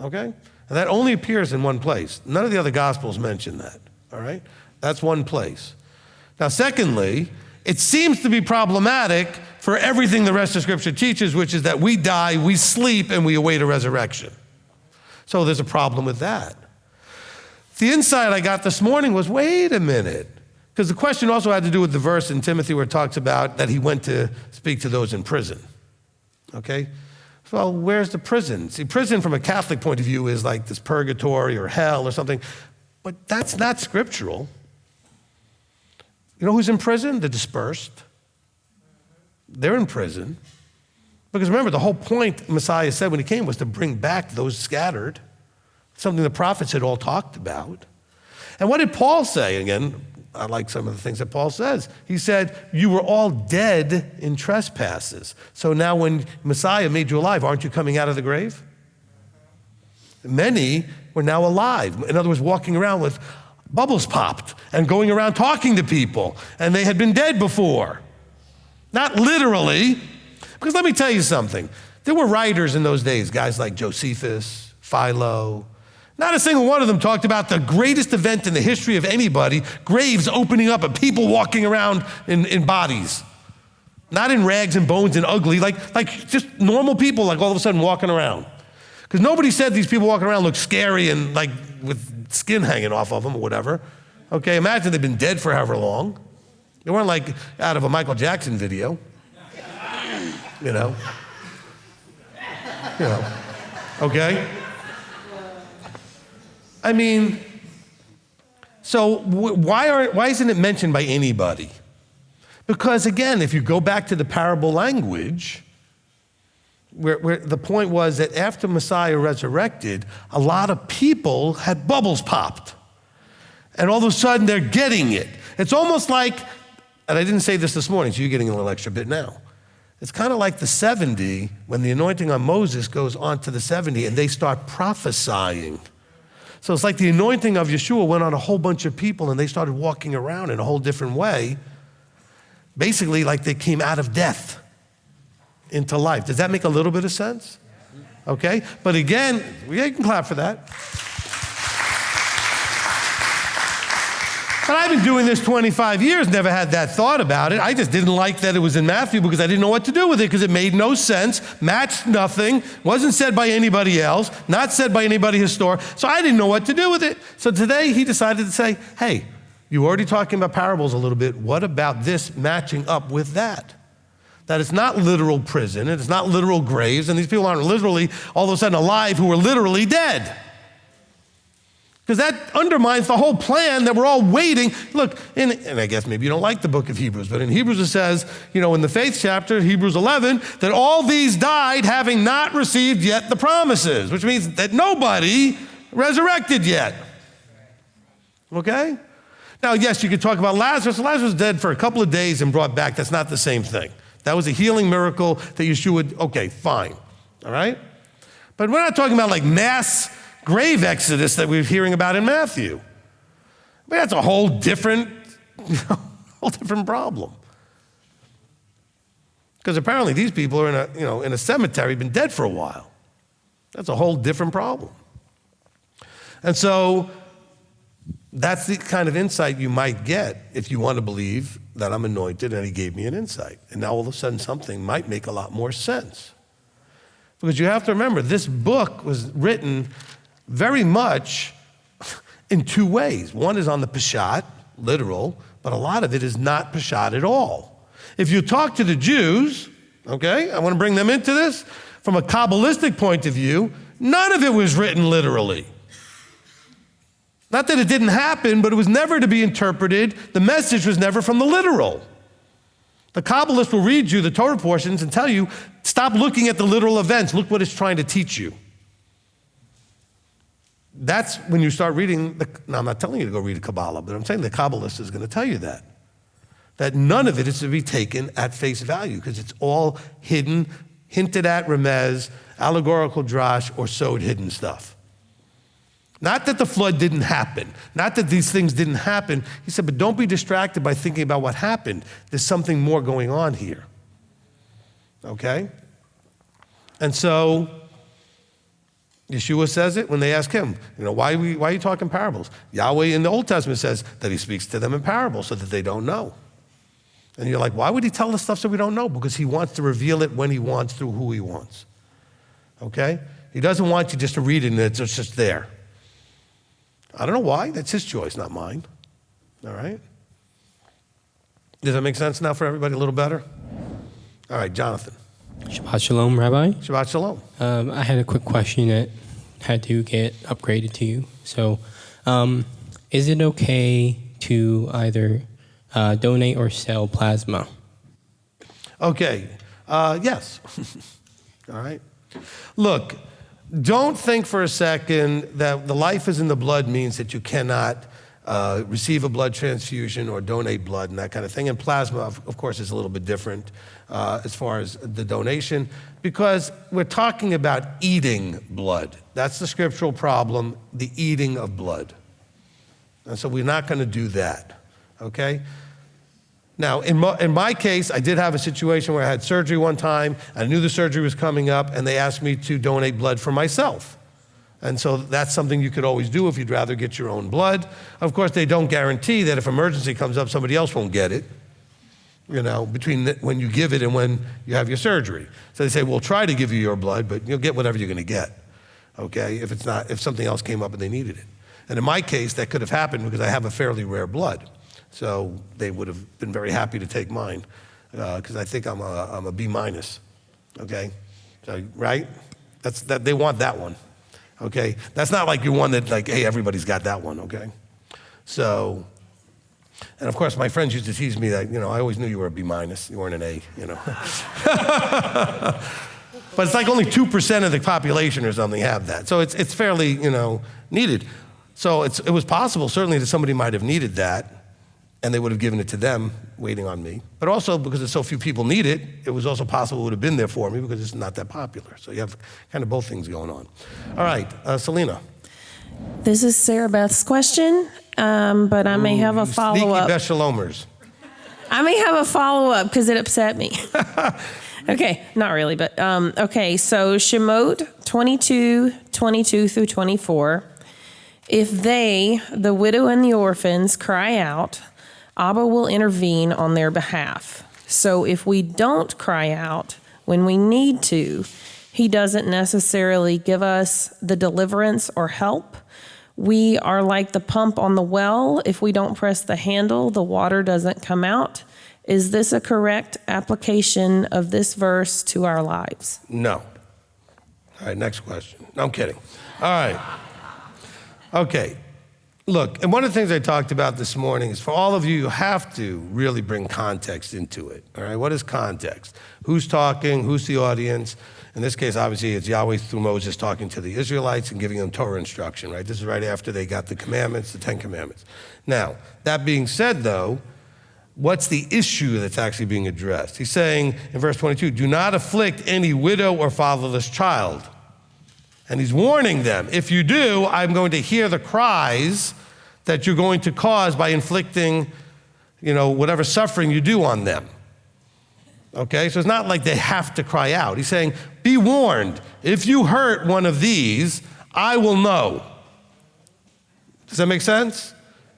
S1: Okay? And that only appears in one place. None of the other Gospels mention that, all right? That's one place. Now, secondly, it seems to be problematic for everything the rest of Scripture teaches, which is that we die, we sleep, and we await a resurrection. So there's a problem with that. The insight I got this morning was, wait a minute, because the question also had to do with the verse in Timothy where it talks about that he went to speak to those in prison, okay? Well, where's the prison? See, prison from a Catholic point of view is like this purgatory or hell or something, but that's not scriptural. You know who's in prison? The dispersed. They're in prison. Because remember, the whole point Messiah said when he came was to bring back those scattered, something the prophets had all talked about. And what did Paul say? Again, I like some of the things that Paul says. He said, you were all dead in trespasses. So now when Messiah made you alive, aren't you coming out of the grave? Many were now alive. In other words, walking around with bubbles popped and going around talking to people, and they had been dead before. Not literally, because let me tell you something. There were writers in those days, guys like Josephus, Philo. Not a single one of them talked about the greatest event in the history of anybody, graves opening up and people walking around in bodies. Not in rags and bones and ugly, like just normal people, like all of a sudden walking around. Because nobody said these people walking around look scary and like with skin hanging off of them or whatever. Okay, imagine they've been dead for however long. They weren't like out of a Michael Jackson video. You know, okay? I mean, so why isn't it mentioned by anybody? Because again, if you go back to the parable language, where the point was that after Messiah resurrected, a lot of people had bubbles popped. And all of a sudden they're getting it. It's almost like, and I didn't say this morning, so you're getting a little extra bit now. It's kind of like the 70, when the anointing on Moses goes on to the 70 and they start prophesying. So it's like the anointing of Yeshua went on a whole bunch of people and they started walking around in a whole different way. Basically like they came out of death into life. Does that make a little bit of sense? Okay, but again, you can clap for that. But I've been doing this 25 years, never had that thought about it. I just didn't like that it was in Matthew because I didn't know what to do with it because it made no sense, matched nothing, wasn't said by anybody else, not said by anybody historic, so I didn't know what to do with it. So today he decided to say, hey, you were already talking about parables a little bit, what about this matching up with that? That it's not literal prison, and it's not literal graves, and these people aren't literally all of a sudden alive who are literally dead. Because that undermines the whole plan that we're all waiting. Look, and I guess maybe you don't like the book of Hebrews, but in Hebrews it says, in the faith chapter, Hebrews 11, that all these died having not received yet the promises, which means that nobody resurrected yet. Okay? Now, yes, you could talk about Lazarus. Lazarus was dead for a couple of days and brought back. That's not the same thing. That was a healing miracle that Yeshua, okay, fine, all right? But we're not talking about like mass grave exodus that we're hearing about in Matthew. I mean, that's a whole different problem. Because apparently these people are in a cemetery, been dead for a while. That's a whole different problem. And so that's the kind of insight you might get if you want to believe that I'm anointed and he gave me an insight. And now all of a sudden something might make a lot more sense. Because you have to remember, this book was written very much in two ways. One is on the Peshat, literal, but a lot of it is not Peshat at all. If you talk to the Jews, okay, I want to bring them into this, from a Kabbalistic point of view, none of it was written literally. Not that it didn't happen, but it was never to be interpreted. The message was never from the literal. The Kabbalist will read you the Torah portions and tell you, stop looking at the literal events. Look what it's trying to teach you. That's when you start reading, now I'm not telling you to go read the Kabbalah, but I'm saying the Kabbalist is going to tell you that none of it is to be taken at face value because it's all hidden, hinted at remez, allegorical drash, or sewed hidden stuff. Not that the flood didn't happen, not that these things didn't happen. He said, but don't be distracted by thinking about what happened. There's something more going on here, okay? And so Yeshua says it when they ask him, why are you talking parables? Yahweh in the Old Testament says that he speaks to them in parables so that they don't know. And you're like, why would he tell us stuff so we don't know? Because he wants to reveal it when he wants through who he wants, okay? He doesn't want you just to read it and it's just there. I don't know why. That's his choice, not mine. All right? Does that make sense now for everybody a little better? All right, Jonathan.
S4: Shabbat Shalom, Rabbi.
S1: Shabbat Shalom.
S4: I had a quick question that had to get upgraded to you. So, is it okay to either donate or sell plasma?
S1: Okay. Yes. All right. Look. Don't think for a second that the life is in the blood means that you cannot receive a blood transfusion or donate blood and that kind of thing. And plasma, of course, is a little bit different as far as the donation because we're talking about eating blood. That's the scriptural problem, the eating of blood. And so we're not going to do that, okay? Now, in my case, I did have a situation where I had surgery one time. I knew the surgery was coming up, and they asked me to donate blood for myself. And so that's something you could always do if you'd rather get your own blood. Of course, they don't guarantee that if emergency comes up, somebody else won't get it, between when you give it and when you have your surgery. So they say, we'll try to give you your blood, but you'll get whatever you're going to get, okay, if something else came up and they needed it. And in my case, that could have happened because I have a fairly rare blood. So they would have been very happy to take mine because I think I'm a B-, okay? So, right? That they want that one, okay? That's not like you're one that hey, everybody's got that one, okay? So, and of course my friends used to tease me that, I always knew you were a B-, you weren't an A, But it's like only 2% of the population or something have that. So it's fairly, needed. So it was possible, certainly, that somebody might have needed that. And they would have given it to them, waiting on me. But also, because there's so few people need it, it was also possible it would have been there for me because it's not that popular. So you have kind of both things going on. All right, Selena.
S5: This is Sarah Beth's question, but I may have a follow-up.
S1: Sneaky Beth Shalomers.
S5: I may have a follow-up because it upset me. Okay, not really, but okay. So Shemot 22 through 24. If they, the widow and the orphans, cry out, Abba will intervene on their behalf. So if we don't cry out when we need to, he doesn't necessarily give us the deliverance or help. We are like the pump on the well. If we don't press the handle, the water doesn't come out. Is this a correct application of this verse to our lives?
S1: No. All right, next question. No, I'm kidding. All right. Okay. Look, and one of the things I talked about this morning is for all of you, you have to really bring context into it. All right, what is context? Who's talking? Who's the audience? In this case, obviously, it's Yahweh through Moses talking to the Israelites and giving them Torah instruction, right? This is right after they got the commandments, the 10 commandments. Now, that being said, though, what's the issue that's actually being addressed? He's saying in verse 22, do not afflict any widow or fatherless child. And he's warning them, if you do, I'm going to hear the cries that you're going to cause by inflicting, whatever suffering you do on them. Okay, so it's not like they have to cry out. He's saying, be warned. If you hurt one of these, I will know. Does that make sense?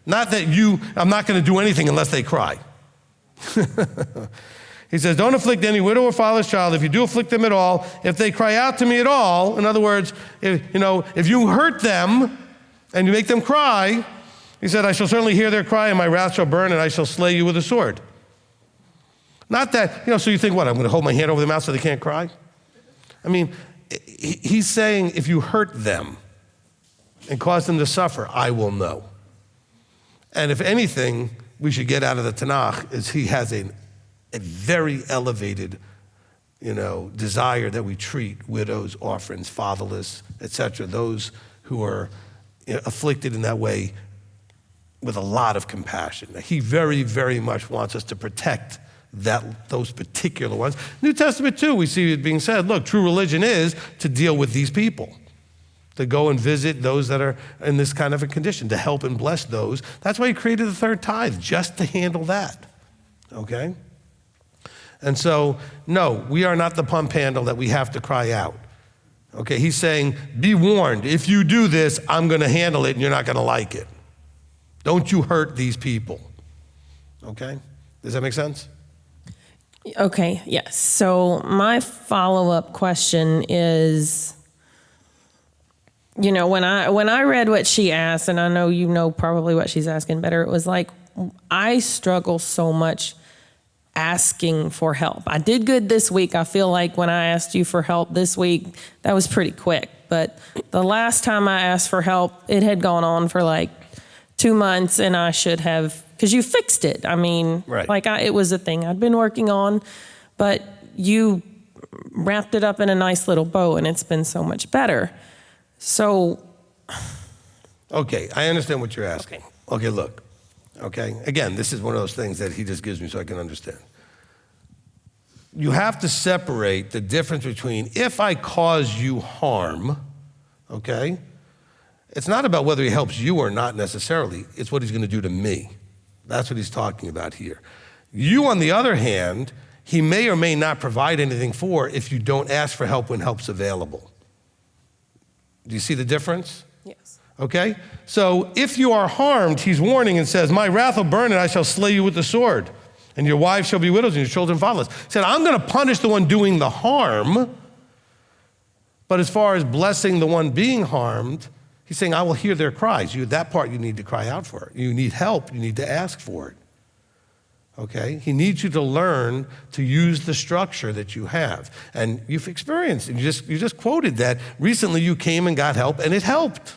S1: Not that I'm not going to do anything unless they cry. He says, don't afflict any widow or fatherless child. If you do afflict them at all, if they cry out to me at all, in other words, if you hurt them and you make them cry, he said, I shall certainly hear their cry, and my wrath shall burn, and I shall slay you with a sword. Not that, so you think, what, I'm going to hold my hand over their mouth so they can't cry? I mean, he's saying if you hurt them and cause them to suffer, I will know. And if anything we should get out of the Tanakh is he has a very elevated, desire that we treat widows, orphans, fatherless, etc., those who are afflicted in that way with a lot of compassion. He very, very much wants us to protect those particular ones. New Testament too, we see it being said, look, true religion is to deal with these people, to go and visit those that are in this kind of a condition, to help and bless those. That's why he created the third tithe, just to handle that, okay? And so, no, we are not the pump handle that we have to cry out. Okay, he's saying, be warned, if you do this, I'm gonna handle it and you're not gonna like it. Don't you hurt these people, okay? Does that make sense?
S5: Okay, yes. So my follow-up question is, when I read what she asked, and I know you know probably what she's asking better, it was like, I struggle so much asking for help. I did good this week. I feel like when I asked you for help this week, that was pretty quick. But the last time I asked for help, it had gone on for like 2 months, and I should have, because you fixed it. I mean,
S1: right.
S5: It was a thing I'd been working on, but you wrapped it up in a nice little bow, and it's been so much better. So.
S1: Okay, I understand what you're asking. Okay, look. Okay, again, this is one of those things that he just gives me so I can understand. You have to separate the difference between if I cause you harm, okay? It's not about whether he helps you or not necessarily. It's what he's going to do to me. That's what he's talking about here. You, on the other hand, he may or may not provide anything for if you don't ask for help when help's available. Do you see the difference?
S5: Yes.
S1: Okay? So if you are harmed, he's warning and says, my wrath will burn and I shall slay you with the sword. And your wives shall be widows and your children fatherless. He said, I'm going to punish the one doing the harm. But as far as blessing the one being harmed, he's saying, I will hear their cries. That part you need to cry out for. You need help. You need to ask for it. Okay? He needs you to learn to use the structure that you have. And you've experienced, and you just quoted that recently you came and got help and it helped.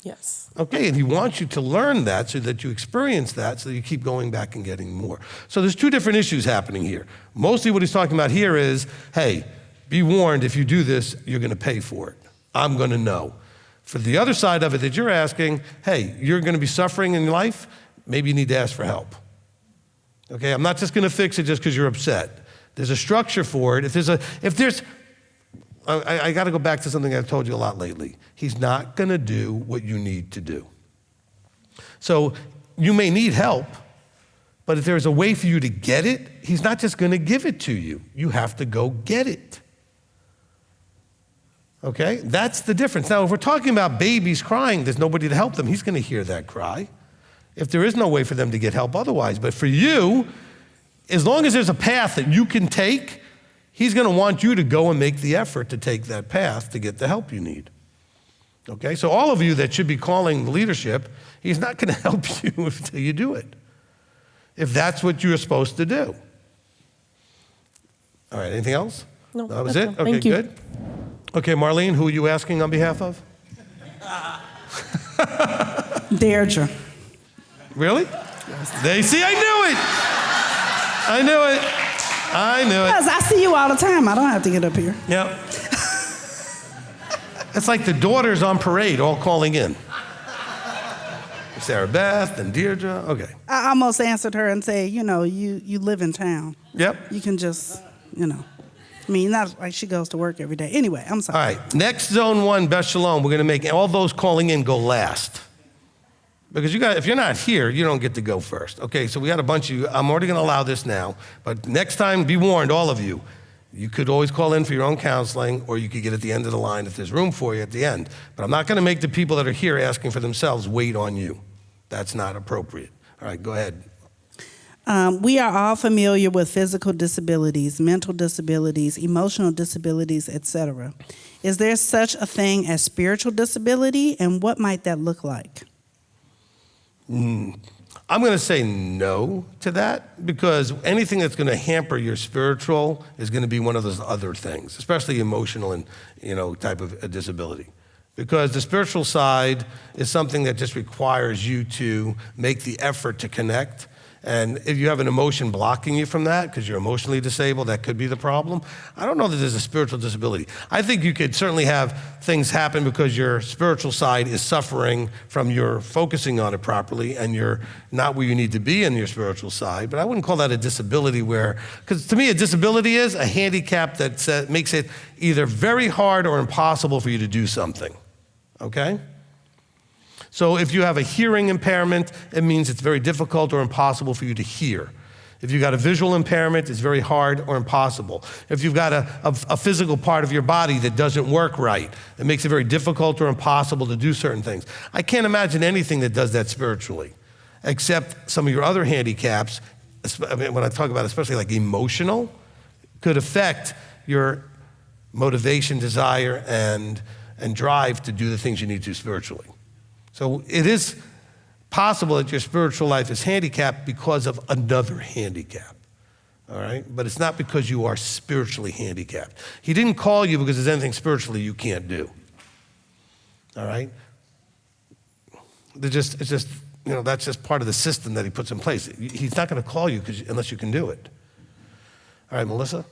S5: Yes.
S1: Okay, and he wants you to learn that so that you experience that so that you keep going back and getting more. So there's two different issues happening here. Mostly what he's talking about here is, hey, be warned, if you do this, you're gonna pay for it. I'm gonna know. For the other side of it that you're asking, hey, you're gonna be suffering in life, maybe you need to ask for help. Okay, I'm not just gonna fix it just because you're upset. There's a structure for it. I got to go back to something I've told you a lot lately. He's not going to do what you need to do. So you may need help, but if there's a way for you to get it, he's not just going to give it to you. You have to go get it. Okay? That's the difference. Now, if we're talking about babies crying, there's nobody to help them. He's going to hear that cry. If there is no way for them to get help otherwise. But for you, as long as there's a path that you can take, he's going to want you to go and make the effort to take that path to get the help you need. Okay? So all of you that should be calling the leadership, he's not going to help you until you do it. If that's what you're supposed to do. All right, anything else?
S5: No,
S1: That was
S5: that's
S1: it?
S5: all.
S1: Okay,
S5: Thank you.
S1: good. Okay, Marlene, who are you asking on behalf of?
S6: Deirdre.
S1: Really? They see, I knew it. I knew it.
S6: Because I see you all the time. I don't have to get up here.
S1: Yep. It's like the daughters on parade all calling in. Sarah Beth and Deirdre. Okay.
S6: I almost answered her and say, you live in town.
S1: Yep.
S6: You can just, I mean, not like she goes to work every day. Anyway, I'm sorry.
S1: All right. Next Zone 1, Beth Shalom. We're going to make all those calling in go last. Because if you're not here, you don't get to go first. Okay, so we got a bunch of you. I'm already going to allow this now, but next time, be warned, all of you. You could always call in for your own counseling, or you could get at the end of the line if there's room for you at the end. But I'm not going to make the people that are here asking for themselves wait on you. That's not appropriate. All right, go ahead.
S6: We are all familiar with physical disabilities, mental disabilities, emotional disabilities, etc. Is there such a thing as spiritual disability, and what might that look like?
S1: I'm going to say no to that, because anything that's going to hamper your spiritual is going to be one of those other things, especially emotional and type of a disability. Because the spiritual side is something that just requires you to make the effort to connect. And if you have an emotion blocking you from that, because you're emotionally disabled, that could be the problem. I don't know that there's a spiritual disability. I think you could certainly have things happen because your spiritual side is suffering from your focusing on it properly, and you're not where you need to be in your spiritual side. But I wouldn't call that a disability because to me a disability is a handicap that makes it either very hard or impossible for you to do something, okay? So if you have a hearing impairment, it means it's very difficult or impossible for you to hear. If you've got a visual impairment, it's very hard or impossible. If you've got a physical part of your body that doesn't work right, it makes it very difficult or impossible to do certain things. I can't imagine anything that does that spiritually, except some of your other handicaps. When I talk about especially like emotional, could affect your motivation, desire, and drive to do the things you need to spiritually. So it is possible that your spiritual life is handicapped because of another handicap, all right? But it's not because you are spiritually handicapped. He didn't call you because there's anything spiritually you can't do, all right? It's just that's just part of the system that he puts in place. He's not going to call you unless you can do it. All right, Melissa?